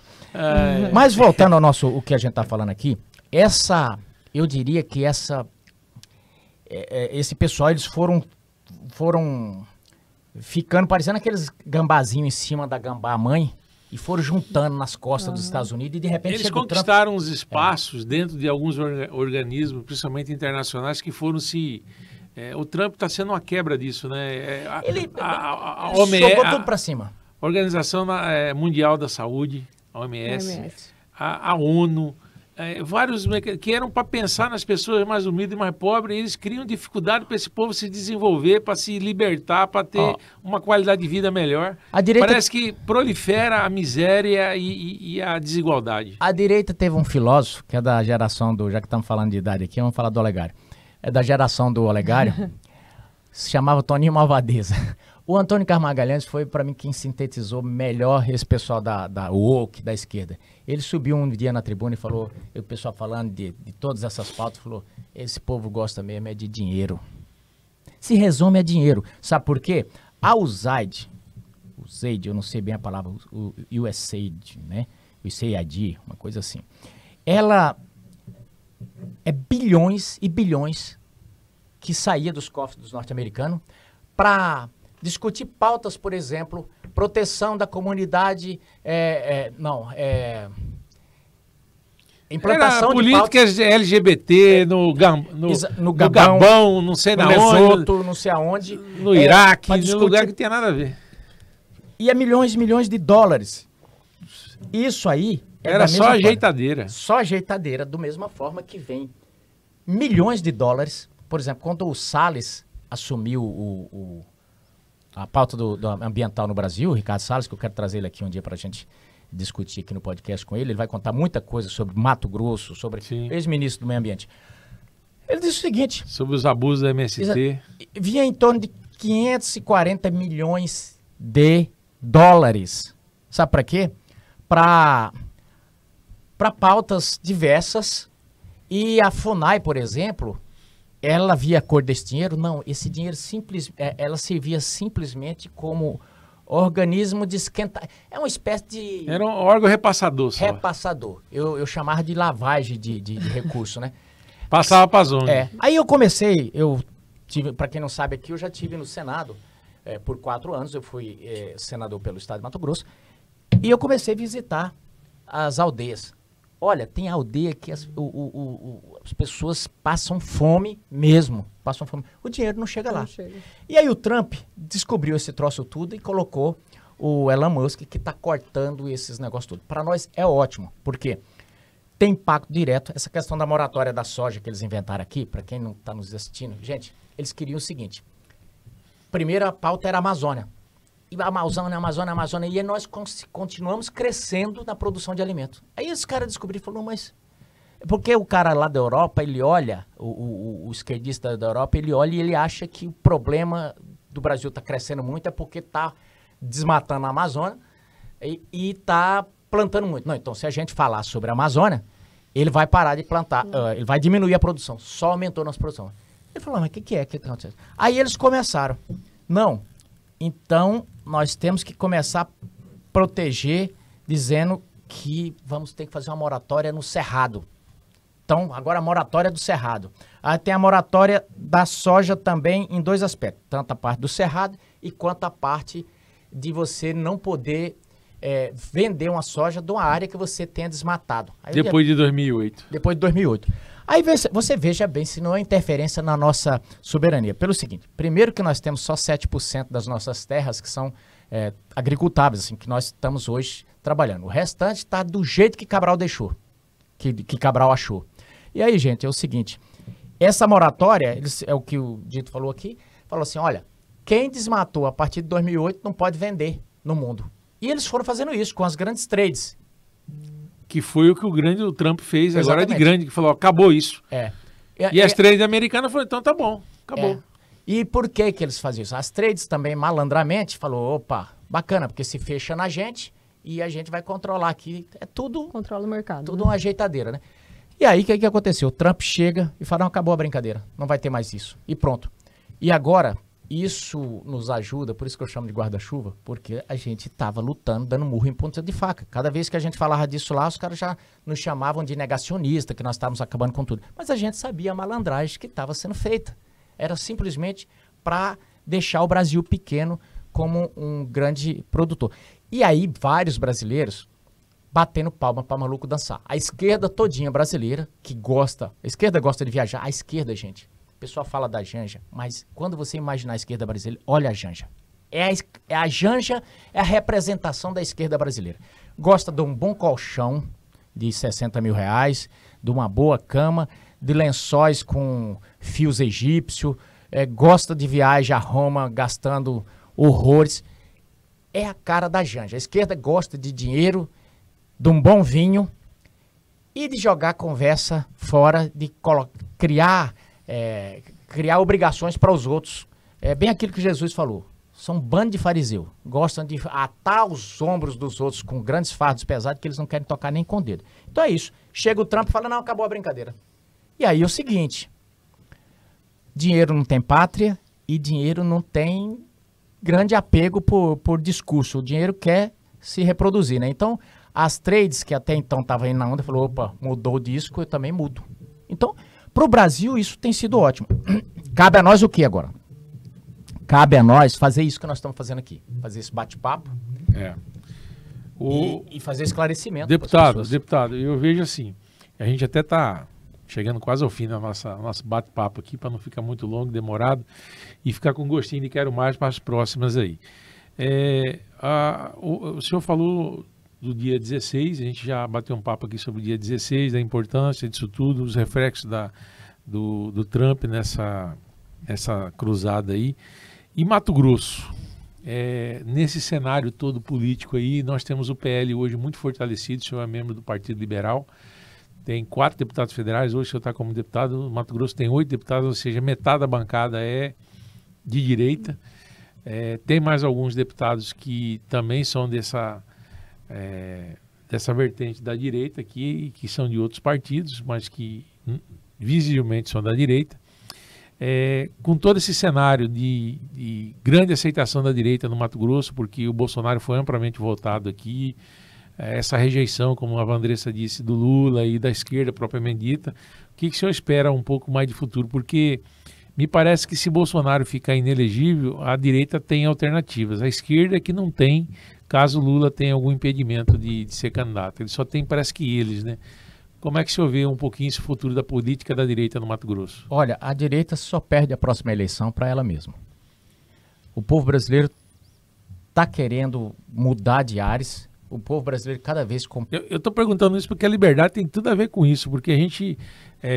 Mas voltando ao o que a gente está falando aqui, eu diria que esse pessoal, eles foram ficando parecendo aqueles gambazinhos em cima da gambá mãe e foram juntando nas costas dos Estados Unidos e de repente eles conquistaram os espaços dentro de alguns organismos, principalmente internacionais, que foram se... o Trump está sendo uma quebra disso, né? Ele jogou tudo para cima. Organização Mundial da Saúde, a OMS, a ONU, vários que eram para pensar nas pessoas mais humildes e mais pobres, eles criam dificuldade para esse povo se desenvolver, para se libertar, para ter uma qualidade de vida melhor. Parece que prolifera a miséria e a desigualdade. A direita teve um filósofo, que é da geração do... Já que estamos falando de idade aqui, vamos falar do Olegário. É da geração do Olegário, se chamava Toninho Malvadeza. O Antônio Carlos Magalhães foi, para mim, quem sintetizou melhor esse pessoal da woke, da esquerda. Ele subiu um dia na tribuna e falou, o pessoal falando de todas essas pautas, falou, esse povo gosta mesmo é de dinheiro. Se resume a dinheiro. Sabe por quê? A USAID, eu não sei bem a palavra, o USAID, né? O USAID, uma coisa assim. Ela é bilhões e bilhões que saía dos cofres dos norte-americanos para discutir pautas, por exemplo, proteção da comunidade, implantação de políticas LGBT no Gabão, não sei na onde, não sei aonde, no Iraque, no lugar que não tinha nada a ver. E é milhões e milhões de dólares. Isso aí era só ajeitadeira. Só ajeitadeira, da mesma forma que vem milhões de dólares. Por exemplo, quando o Salles assumiu a pauta do ambiental no Brasil, o Ricardo Salles, que eu quero trazer ele aqui um dia para a gente discutir aqui no podcast com ele vai contar muita coisa sobre Mato Grosso, sobre ex-ministro do meio ambiente. Ele disse o seguinte... Sobre os abusos da MST. Vinha em torno de 540 milhões de dólares. Sabe para quê? Para pautas diversas. E a FUNAI, por exemplo... Ela via a cor desse dinheiro? Não, esse dinheiro ela servia simplesmente como organismo de esquentar. É uma espécie de... Era um órgão repassador só. Repassador. Eu chamava de lavagem de recurso, né? Passava para as ONGs. Aí para quem não sabe aqui, eu já tive no Senado por 4 anos. Eu fui senador pelo estado de Mato Grosso. E eu comecei a visitar as aldeias. Olha, tem aldeia que as pessoas passam fome mesmo. Passam fome. O dinheiro não chega lá. E aí o Trump descobriu esse troço tudo e colocou o Elon Musk que está cortando esses negócios tudo. Para nós é ótimo, porque tem impacto direto. Essa questão da moratória da soja que eles inventaram aqui, para quem não está nos assistindo, gente, eles queriam o seguinte. Primeira pauta era a Amazônia. E a Amazônia, e nós continuamos crescendo na produção de alimentos. Aí os caras descobriram e falaram, mas... Porque o cara lá da Europa, ele olha, o esquerdista da Europa, ele olha e ele acha que o problema do Brasil está crescendo muito é porque está desmatando a Amazônia e está plantando muito. Não, então se a gente falar sobre a Amazônia, ele vai parar de plantar, ele vai diminuir a produção. Só aumentou a nossa produção. Ele falou, mas o que está acontecendo? Aí eles começaram, então nós temos que começar a proteger, dizendo que vamos ter que fazer uma moratória no Cerrado. Então, agora a moratória do Cerrado. Aí tem a moratória da soja também em 2 aspectos. Tanto a parte do Cerrado e quanto a parte de você não poder vender uma soja de uma área que você tenha desmatado. Aí, depois de 2008. Depois de 2008. Aí você veja bem se não é interferência na nossa soberania. Pelo seguinte, primeiro que nós temos só 7% das nossas terras que são agricultáveis, assim, que nós estamos hoje trabalhando. O restante está do jeito que Cabral deixou, que Cabral achou. E aí, gente, é o seguinte, essa moratória, é o que o Dito falou aqui, falou assim, olha, quem desmatou a partir de 2008 não pode vender no mundo. E eles foram fazendo isso com as grandes trades. Que foi o que o Trump fez. Exatamente. Agora de grande, que falou, acabou isso. E as trades americanas falaram, então tá bom, acabou. E por que eles faziam isso? As trades também, malandramente, falou, opa, bacana, porque se fecha na gente e a gente vai controlar aqui. É tudo... Controla o mercado. Tudo uma ajeitadeira, né? E aí, o que aconteceu? O Trump chega e fala, não, acabou a brincadeira, não vai ter mais isso. E pronto. E agora, isso nos ajuda, por isso que eu chamo de guarda-chuva, porque a gente estava lutando, dando murro em ponta de faca. Cada vez que a gente falava disso lá, os caras já nos chamavam de negacionista, que nós estávamos acabando com tudo. Mas a gente sabia a malandragem que estava sendo feita. Era simplesmente para deixar o Brasil pequeno como um grande produtor. E aí, vários brasileiros batendo palma para maluco dançar. A esquerda todinha brasileira, que gosta, a esquerda gosta de viajar, a esquerda, gente, o pessoal fala da Janja, mas quando você imaginar a esquerda brasileira, olha a Janja. A Janja é a representação da esquerda brasileira. Gosta de um bom colchão, de R$60 mil, de uma boa cama, de lençóis com fios egípcios, gosta de viagem a Roma gastando horrores. É a cara da Janja. A esquerda gosta de dinheiro, de um bom vinho e de jogar a conversa fora, de criar obrigações para os outros. É bem aquilo que Jesus falou. São um bando de fariseu. Gostam de atar os ombros dos outros com grandes fardos pesados que eles não querem tocar nem com o dedo. Então é isso. Chega o Trump e fala, não, acabou a brincadeira. E aí é o seguinte, dinheiro não tem pátria e dinheiro não tem grande apego por discurso. O dinheiro quer se reproduzir, né? Então, as trades que até então estavam indo na onda, falou, opa, mudou o disco, eu também mudo. Então, para o Brasil, isso tem sido ótimo. Cabe a nós o que agora? Cabe a nós fazer isso que nós estamos fazendo aqui. Fazer esse bate-papo e fazer esclarecimento. Deputado, eu vejo assim, a gente até está chegando quase ao fim da nosso bate-papo aqui, para não ficar muito longo, demorado, e ficar com gostinho de quero mais para as próximas aí. O senhor falou do dia 16, a gente já bateu um papo aqui sobre o dia 16, da importância disso tudo, os reflexos do Trump nessa cruzada aí. E Mato Grosso, nesse cenário todo político aí, nós temos o PL hoje muito fortalecido, o senhor é membro do Partido Liberal, tem 4 deputados federais, hoje o senhor está como deputado, o Mato Grosso tem 8 deputados, ou seja, metade da bancada é de direita, tem mais alguns deputados que também são dessa vertente da direita aqui, que são de outros partidos, mas que visivelmente são da direita. Com todo esse cenário de grande aceitação da direita no Mato Grosso, porque o Bolsonaro foi amplamente votado aqui, essa rejeição, como a Vandressa disse, do Lula e da esquerda propriamente dita, o que o senhor espera um pouco mais de futuro? Porque me parece que se Bolsonaro ficar inelegível, a direita tem alternativas, a esquerda é que não tem, caso Lula tenha algum impedimento de ser candidato, ele só tem, parece que eles, né? Como é que o senhor vê um pouquinho esse futuro da política da direita no Mato Grosso? Olha, a direita só perde a próxima eleição para ela mesma. O povo brasileiro está querendo mudar de ares. O povo brasileiro cada vez... Eu estou perguntando isso porque a liberdade tem tudo a ver com isso, porque a gente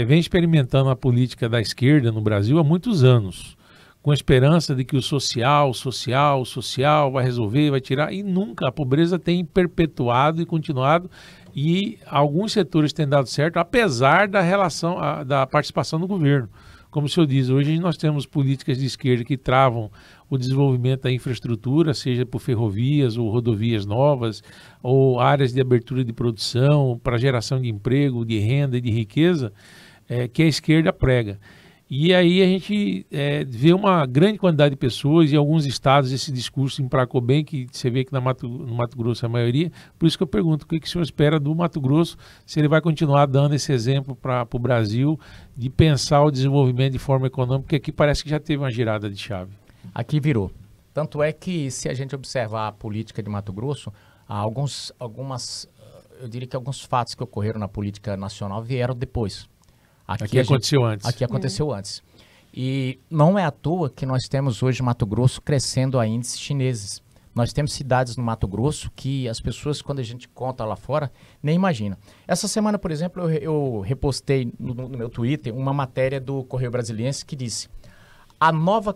vem experimentando a política da esquerda no Brasil há muitos anos, com a esperança de que o social vai resolver, vai tirar, e nunca. A pobreza tem perpetuado e continuado, e alguns setores têm dado certo, apesar da relação, da participação do governo. Como o senhor diz, hoje nós temos políticas de esquerda que travam o desenvolvimento da infraestrutura, seja por ferrovias ou rodovias novas, ou áreas de abertura de produção, para geração de emprego, de renda e de riqueza, que a esquerda prega. E aí a gente vê uma grande quantidade de pessoas, e em alguns estados esse discurso emplacou bem, que você vê que no Mato Grosso é a maioria. Por isso que eu pergunto, o que o senhor espera do Mato Grosso, se ele vai continuar dando esse exemplo para o Brasil, de pensar o desenvolvimento de forma econômica, porque aqui parece que já teve uma girada de chave. Aqui virou. Tanto é que, se a gente observar a política de Mato Grosso, eu diria que alguns fatos que ocorreram na política nacional vieram depois. Aqui aconteceu antes. Aqui aconteceu antes. E não é à toa que nós temos hoje Mato Grosso crescendo a índices chineses. Nós temos cidades no Mato Grosso que as pessoas, quando a gente conta lá fora, nem imaginam. Essa semana, por exemplo, eu repostei no meu Twitter uma matéria do Correio Brasiliense que disse: a nova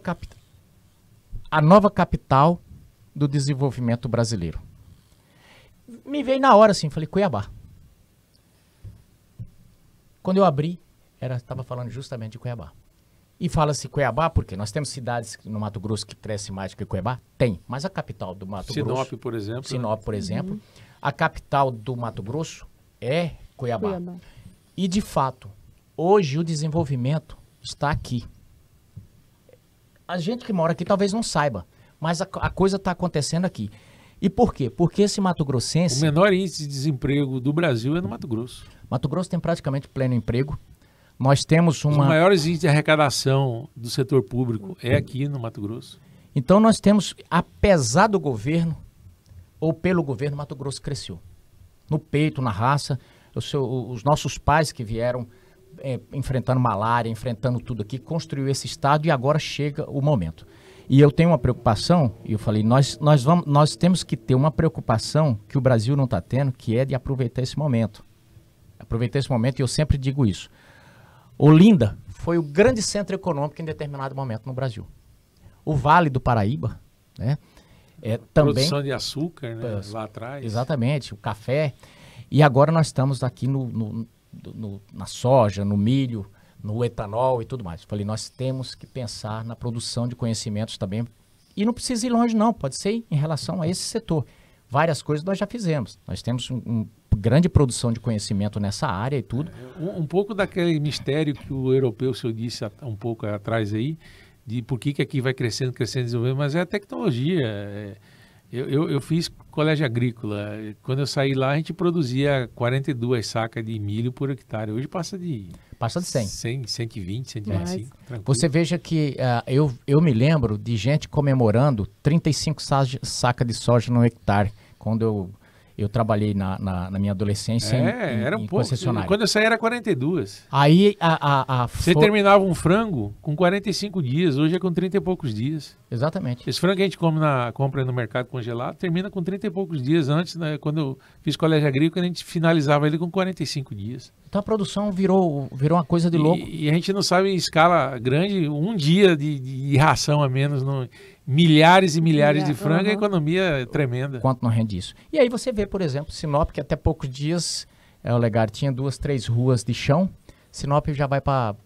capital do desenvolvimento brasileiro. Me veio na hora assim, falei, Cuiabá. Quando eu abri, estava falando justamente de Cuiabá. E fala-se Cuiabá porque nós temos cidades no Mato Grosso que crescem mais do que Cuiabá? Tem, mas a capital do Mato Grosso... Sinop, por exemplo. A capital do Mato Grosso é Cuiabá. E, de fato, hoje o desenvolvimento está aqui. A gente que mora aqui talvez não saiba, mas a coisa está acontecendo aqui. E por quê? Porque esse mato-grossense... O menor índice de desemprego do Brasil é no Mato Grosso. Mato Grosso tem praticamente pleno emprego. Nós temos Os maiores índices de arrecadação do setor público é aqui no Mato Grosso. Então nós temos, apesar do governo, ou pelo governo, Mato Grosso cresceu. No peito, na raça. Os nossos pais que vieram enfrentando malária, enfrentando tudo aqui, construiu esse estado e agora chega o momento. E eu tenho uma preocupação, e eu falei, nós temos que ter uma preocupação que o Brasil não está tendo, que é de aproveitar esse momento. Aproveitei esse momento e eu sempre digo isso. Olinda foi o grande centro econômico em determinado momento no Brasil. O Vale do Paraíba, né? Também produção de açúcar, né? Lá atrás. Exatamente, o café. E agora nós estamos aqui na soja, no milho, no etanol e tudo mais. Falei, nós temos que pensar na produção de conhecimentos também. E não precisa ir longe não, pode ser em relação a esse setor. Várias coisas nós já fizemos. Nós temos uma grande produção de conhecimento nessa área e tudo. Um pouco daquele mistério que o europeu, o senhor disse um pouco atrás aí, de por que aqui vai crescendo, desenvolvendo, mas é a tecnologia. Eu fiz colégio agrícola. Quando eu saí lá, a gente produzia 42 sacas de milho por hectare. Hoje passa de 100, 120, 125. Você veja que eu me lembro de gente comemorando 35 sacas de soja no hectare, quando eu trabalhei na minha adolescência era um em pouco. concessionária. Quando eu saí era 42. Aí você terminava um frango com 45 dias, hoje é com 30 e poucos dias. Exatamente. Esse frango que a gente compra no mercado congelado termina com 30 e poucos dias. Antes, né, quando eu fiz colégio agrícola, a gente finalizava ele com 45 dias. Então a produção virou uma coisa de louco. E a gente não sabe em escala grande, um dia de ração a menos, milhares e milhares de frango, a economia é tremenda. Quanto não rende isso? E aí você vê, por exemplo, Sinop, que até poucos dias, Olegário, tinha 2, 3 ruas de chão, Sinop já vai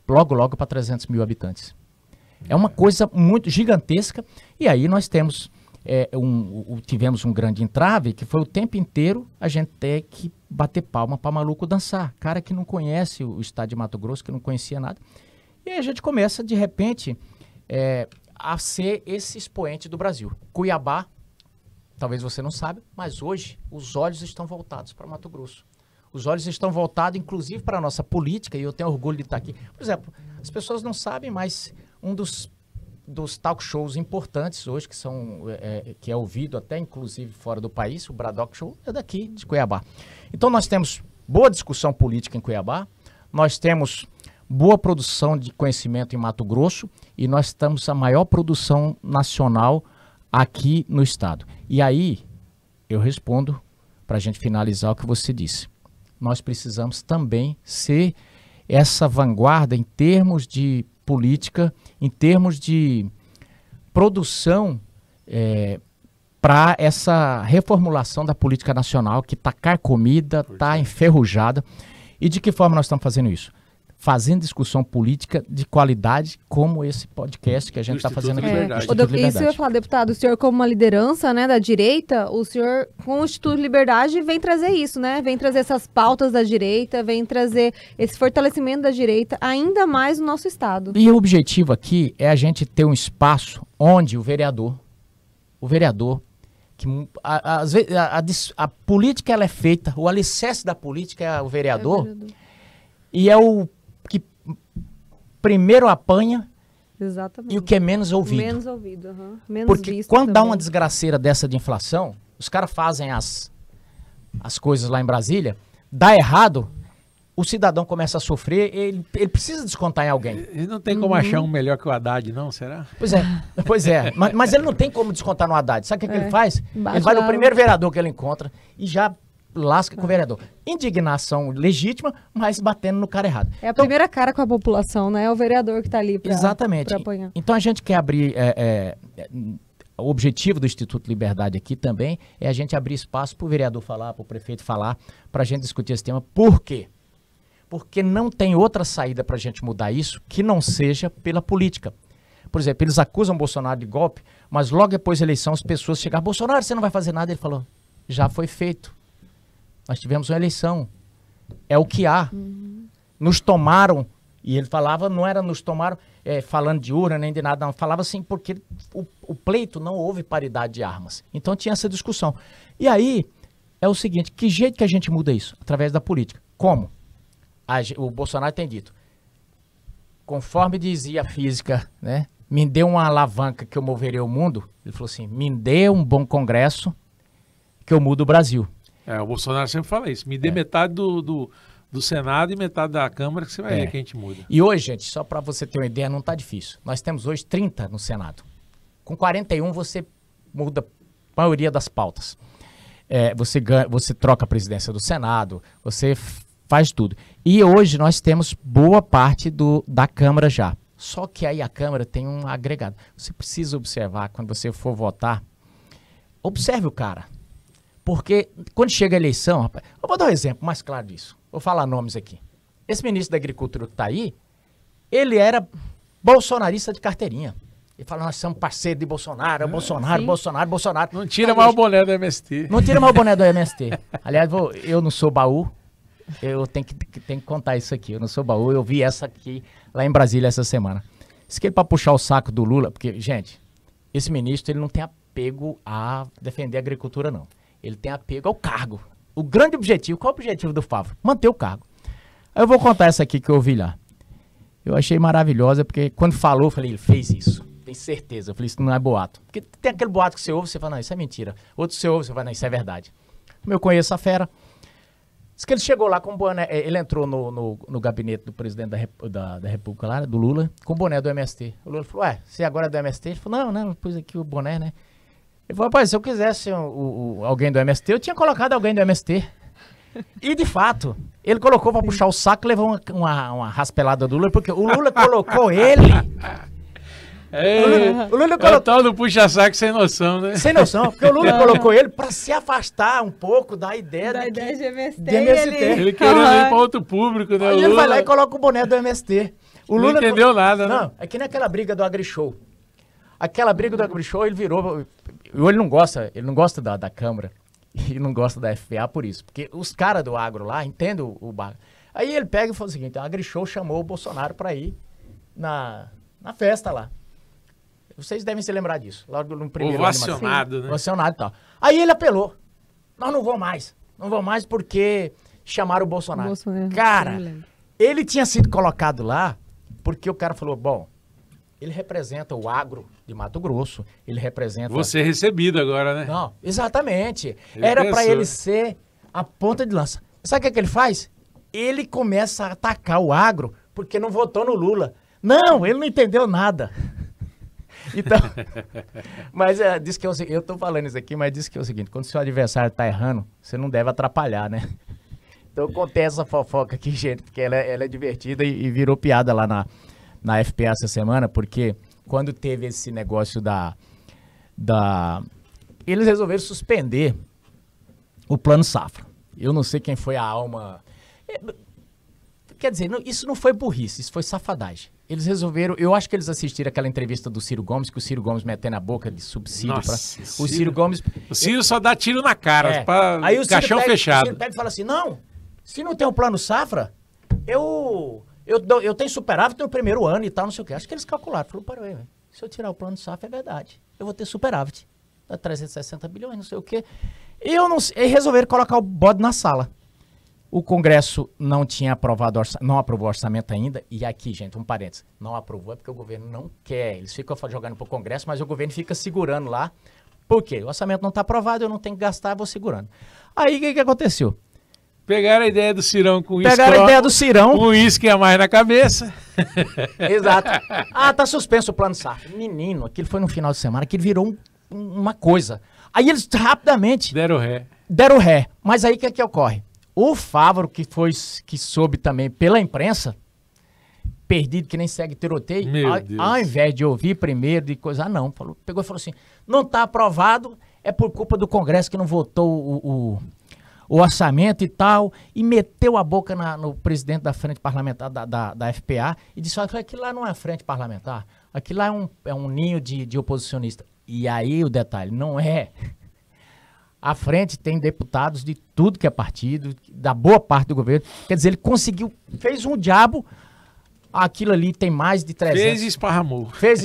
logo para 300 mil habitantes. É uma coisa muito gigantesca, e aí nós temos, tivemos um grande entrave, que foi o tempo inteiro a gente ter que bater palma para maluco dançar. Cara que não conhece o estado de Mato Grosso, que não conhecia nada. E aí a gente começa, de repente, a ser esse expoente do Brasil. Cuiabá, talvez você não saiba, mas hoje os olhos estão voltados para Mato Grosso. Os olhos estão voltados, inclusive, para a nossa política, e eu tenho orgulho de estar aqui. Por exemplo, as pessoas não sabem, mas um dos talk shows importantes hoje, que é ouvido até, inclusive, fora do país, o Braddock Show, é daqui, de Cuiabá. Então, nós temos boa discussão política em Cuiabá, nós temos boa produção de conhecimento em Mato Grosso e nós estamos a maior produção nacional aqui no estado. E aí, eu respondo, para a gente finalizar o que você disse. Nós precisamos também ser essa vanguarda em termos de política, em termos de produção para essa reformulação da política nacional que está carcomida, está enferrujada. E de que forma nós estamos fazendo isso? Fazendo discussão política de qualidade, como esse podcast que a gente está fazendo aqui. Isso eu ia falar, deputado, o senhor como uma liderança, né, da direita, o senhor com o Instituto Liberdade vem trazer isso, né? Vem trazer essas pautas da direita, vem trazer esse fortalecimento da direita ainda mais no nosso estado. E o objetivo aqui é a gente ter um espaço onde o vereador, que às vezes a política ela é feita, o alicerce da política é o vereador. E é o que primeiro apanha. Exatamente. E o que é menos ouvido. Menos ouvido, menos porque visto quando também. dá uma desgraceira dessa de inflação, os caras fazem as coisas lá em Brasília, dá errado, o cidadão começa a sofrer, ele precisa descontar em alguém. Ele não tem como achar um melhor que o Haddad, não, será? Pois é. Mas ele não tem como descontar no Haddad. Sabe o que ele faz? Bate ele vai no lá. primeiro vereador que ele encontra e já lasca com o vereador. Indignação legítima, mas batendo no cara errado. É a primeira cara com a população, né? É o vereador que está ali para Exatamente. apoiar. Então a gente quer abrir... o objetivo do Instituto Liberdade aqui também é a gente abrir espaço para o vereador falar, para o prefeito falar, para a gente discutir esse tema. Por quê? Porque não tem outra saída para a gente mudar isso que não seja pela política. Por exemplo, eles acusam Bolsonaro de golpe, mas logo depois da eleição as pessoas chegaram, Bolsonaro, você não vai fazer nada? Ele falou, já foi feito. Nós tivemos uma eleição. É o que há. Nos tomaram, e ele falava, não era nos tomaram falando de urna nem de nada, não. Falava assim porque o pleito não houve paridade de armas. Então tinha essa discussão. E aí, é o seguinte, que jeito que a gente muda isso? Através da política. Como? O Bolsonaro tem dito, conforme dizia a física, né? Me dê uma alavanca que eu moveria o mundo. Ele falou assim, me dê um bom congresso que eu mudo o Brasil. O Bolsonaro sempre fala isso. Me dê metade do Senado e metade da Câmara que você vai ver que a gente muda. E hoje, gente, só para você ter uma ideia, não está difícil. Nós temos hoje 30 no Senado. Com 41 você muda a maioria das pautas. Você troca a presidência do Senado, você faz tudo. E hoje nós temos boa parte da Câmara já. Só que aí a Câmara tem um agregado. Você precisa observar, quando você for votar, observe o cara. Porque quando chega a eleição, rapaz, eu vou dar um exemplo mais claro disso. Vou falar nomes aqui. Esse ministro da Agricultura que está aí, ele era bolsonarista de carteirinha. Ele fala, nós somos parceiros de Bolsonaro, Bolsonaro. Não tira mais o boné do MST. Não tira mais o boné do MST. Aliás, eu não sou baú, eu tenho que contar isso aqui. Eu não sou baú, eu vi essa aqui lá em Brasília essa semana. Isso aqui é para puxar o saco do Lula, porque, gente, esse ministro ele não tem apego a defender a agricultura, não. Ele tem apego ao cargo. O grande objetivo, qual é o objetivo do Favre? Manter o cargo. Aí eu vou contar essa aqui que eu ouvi lá. Eu achei maravilhosa, porque quando falou, eu falei, ele fez isso. Tem certeza. Eu falei, isso não é boato. Porque tem aquele boato que você ouve, você fala, não, isso é mentira. Outro você ouve, você fala, não, isso é verdade. Como eu conheço a fera, diz que ele chegou lá com o boné, ele entrou no gabinete do presidente da República lá, do Lula, com o boné do MST. O Lula falou, você agora é do MST? Ele falou, não, eu pus aqui o boné, né? Ele falou, rapaz, se eu quisesse alguém do MST, eu tinha colocado alguém do MST. E, de fato, ele colocou pra puxar o saco e levou uma raspelada do Lula, porque o Lula colocou ele... O Lula colocou... É o tal do puxa-saco sem noção, né? Sem noção, porque o Lula colocou ele pra se afastar um pouco da ideia da ideia de MST. Ele querendo ir pra outro público, né? Aí ele vai lá e coloca o boné do MST. O Lula não entendeu nada, né? Não, é que nem aquela briga do AgriShow. Aquela briga do AgriShow, ele virou... Ele não gosta da Câmara. E não gosta da FPA por isso. Porque os caras do agro lá entendem o bagulho. Aí ele pega e fala o seguinte, a AgriShow chamou o Bolsonaro pra ir na festa lá. Vocês devem se lembrar disso. Logo no primeiro ovacionado, né? Ovacionado e tal. Aí ele apelou. Nós não vamos mais. Não vamos mais porque chamaram o Bolsonaro. Cara, ele tinha sido colocado lá porque o cara falou, bom, ele representa o agro de Mato Grosso, ele representa... Você recebido agora, né? Não, exatamente. Era pra ele ser a ponta de lança. Sabe o que ele faz? Ele começa a atacar o agro porque não votou no Lula. Não, ele não entendeu nada. Então, mas diz que eu tô falando isso aqui, mas diz que é o seguinte, quando seu adversário tá errando, você não deve atrapalhar, né? Então eu contei essa fofoca aqui, gente, porque ela é divertida e virou piada lá na FPA essa semana, porque quando teve esse negócio eles resolveram suspender o Plano Safra. Eu não sei quem foi a alma... Quer dizer, isso não foi burrice, isso foi safadagem. Eles resolveram, eu acho que eles assistiram aquela entrevista do Ciro Gomes, que o Ciro Gomes metendo a boca de subsídio. O Ciro Gomes... O Ciro só dá tiro na cara, pra caixão fechado. O Ciro pega e fala assim, não, se não tem um Plano Safra, eu tenho superávit no primeiro ano e tal, não sei o quê. Acho que eles calcularam, falaram, para aí, se eu tirar o Plano Safra é verdade, eu vou ter superávit. Dá 360 bilhões, não sei o quê. E resolveram colocar o bode na sala. O Congresso não tinha aprovado, não aprovou o orçamento ainda. E aqui, gente, um parênteses. Não aprovou é porque o governo não quer. Eles ficam jogando para o Congresso, mas o governo fica segurando lá. Por quê? O orçamento não está aprovado, eu não tenho que gastar, vou segurando. Aí, o que aconteceu? Pegaram a ideia do Cirão com isso. Pegaram a ideia do Cirão. Com uísque a mais na cabeça. Exato. Tá suspenso o Plano Safra. Menino, aquilo foi no final de semana, aquilo virou uma coisa. Aí eles rapidamente... Deram ré. Mas aí o que ocorre? O Fávaro, que soube também pela imprensa, perdido que nem segue tiroteio, ao invés de ouvir primeiro, de coisa, pegou e falou assim, não está aprovado, é por culpa do Congresso que não votou o orçamento e tal, e meteu a boca no presidente da frente parlamentar da FPA e disse, olha, aquilo lá não é frente parlamentar, aquilo lá é um ninho de oposicionista. E aí o detalhe, não é... A frente tem deputados de tudo que é partido, da boa parte do governo. Quer dizer, ele conseguiu, fez um diabo, aquilo ali tem mais de 300. Fez e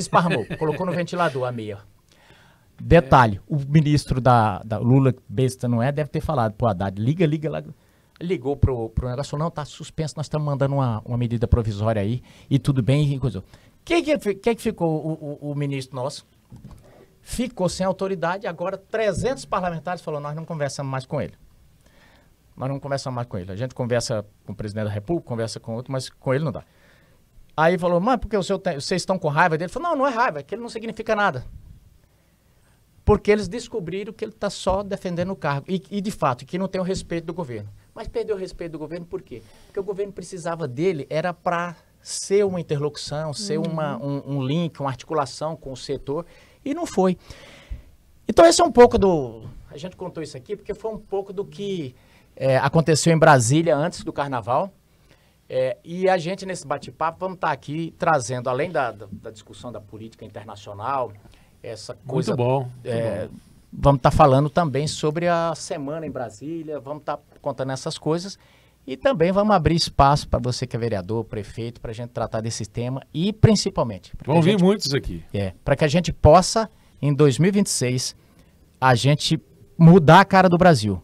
esparramou. Colocou no ventilador a meia. Detalhe, o ministro da Lula, besta não é, deve ter falado pro Haddad, liga lá. Ligou pro negócio, falou, não, tá suspenso, nós estamos mandando uma medida provisória aí, e tudo bem, e coisa. Que ficou o ministro nosso? Ficou sem autoridade, agora 300 parlamentares falaram, nós não conversamos mais com ele. A gente conversa com o presidente da República, conversa com outro, mas com ele não dá. Aí falou, mas porque vocês estão com raiva dele? Ele falou, não é raiva, é que ele não significa nada. Porque eles descobriram que ele está só defendendo o cargo. E de fato, que não tem o respeito do governo. Mas perdeu o respeito do governo por quê? Porque o governo precisava dele, era para ser uma interlocução, ser um link, uma articulação com o setor, e não foi. Então esse é um pouco do... A gente contou isso aqui porque foi um pouco do que aconteceu em Brasília antes do Carnaval. E a gente, nesse bate-papo, vamos estar aqui trazendo, além da discussão da política internacional, essa coisa... Muito bom. Vamos estar falando também sobre a semana em Brasília, vamos estar contando essas coisas e também vamos abrir espaço para você que é vereador, prefeito, para a gente tratar desse tema e principalmente... Vão vir muitos aqui. Para que a gente possa, em 2026, a gente mudar a cara do Brasil.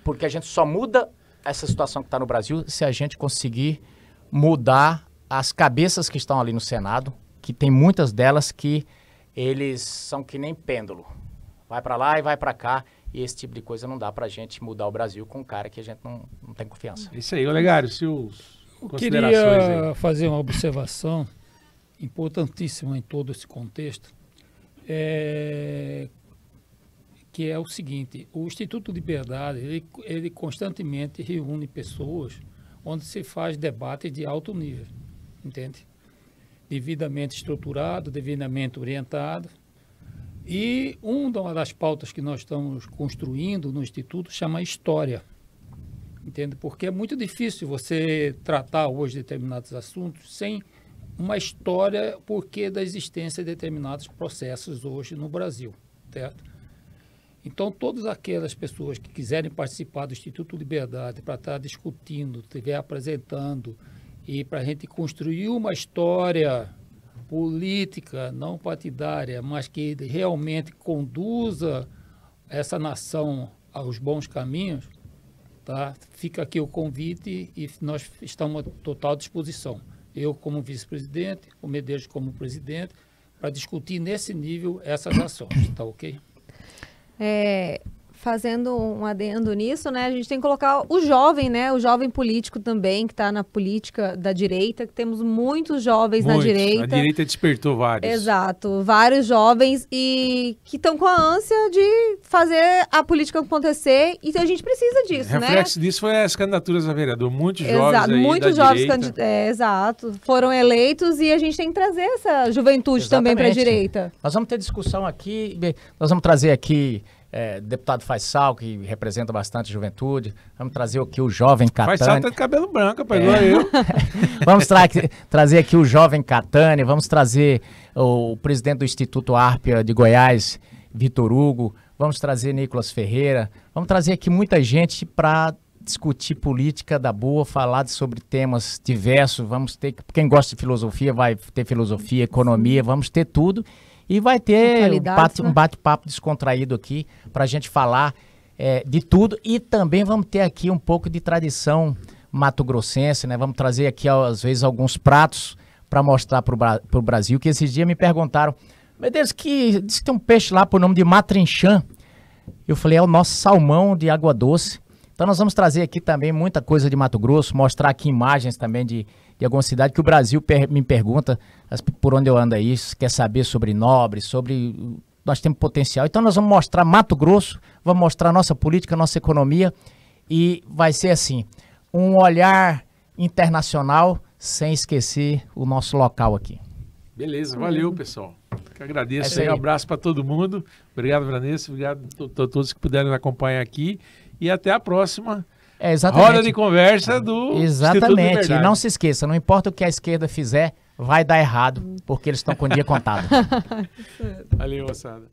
Porque a gente só muda essa situação que está no Brasil se a gente conseguir mudar as cabeças que estão ali no Senado, que tem muitas delas que eles são que nem pêndulo. Vai para lá e vai para cá. E esse tipo de coisa não dá para a gente mudar o Brasil com um cara que a gente não tem confiança. Isso aí, Olegário, seus considerações aí. Eu queria fazer uma observação importantíssima em todo esse contexto, que é o seguinte: o Instituto Liberdade, ele constantemente reúne pessoas onde se faz debate de alto nível, entende? Devidamente estruturado, devidamente orientado. E uma das pautas que nós estamos construindo no Instituto chama História, entende? Porque é muito difícil você tratar hoje determinados assuntos sem uma história porque da existência de determinados processos hoje no Brasil, certo? Então, todas aquelas pessoas que quiserem participar do Instituto Liberdade para estar discutindo, estiver apresentando e para a gente construir uma história política, não partidária, mas que realmente conduza essa nação aos bons caminhos, tá? Fica aqui o convite e nós estamos à total disposição. Eu como vice-presidente, o Medeiros como presidente, para discutir nesse nível essas ações, tá ok? Fazendo um adendo nisso, né, a gente tem que colocar o jovem, né, o jovem político também, que está na política da direita, que temos muitos jovens na direita. A direita despertou vários. Exato, vários jovens e que estão com a ânsia de fazer a política acontecer e a gente precisa disso, Reflexo disso foi as candidaturas a vereador, muitos jovens aí muitos da jovens direita. Exato, foram eleitos e a gente tem que trazer essa juventude também para a direita. Nós vamos ter discussão aqui, nós vamos trazer aqui deputado Faisal, que representa bastante a juventude. Vamos trazer aqui o jovem Catani. Faisal tá de cabelo branco, pegou eu. Vamos trazer aqui o jovem Catani, vamos trazer o presidente do Instituto Árpia de Goiás, Vitor Hugo, vamos trazer Nicolas Ferreira, vamos trazer aqui muita gente para discutir política da boa, falar sobre temas diversos. Vamos ter, quem gosta de filosofia vai ter filosofia, economia, vamos ter tudo. E vai ter um bate-papo descontraído aqui para a gente falar de tudo. E também vamos ter aqui um pouco de tradição mato-grossense, né? Vamos trazer aqui, às vezes, alguns pratos para mostrar para o Brasil. Que esses dias me perguntaram, meu Deus, diz que tem um peixe lá por nome de matrinchã. Eu falei, é o nosso salmão de água doce. Então nós vamos trazer aqui também muita coisa de Mato Grosso, mostrar aqui imagens também de alguma cidade que o Brasil me pergunta por onde eu ando aí, quer saber sobre Nobre, sobre... Nós temos potencial. Então nós vamos mostrar Mato Grosso, vamos mostrar nossa política, nossa economia e vai ser assim, um olhar internacional sem esquecer o nosso local aqui. Beleza, valeu pessoal. Eu agradeço aí, um abraço para todo mundo. Obrigado, Vanessa, obrigado a todos que puderam nos acompanhar aqui e até a próxima. Roda de conversa do Exatamente, e não se esqueça, não importa o que a esquerda fizer, vai dar errado, porque eles estão com o dia contado. Valeu, moçada.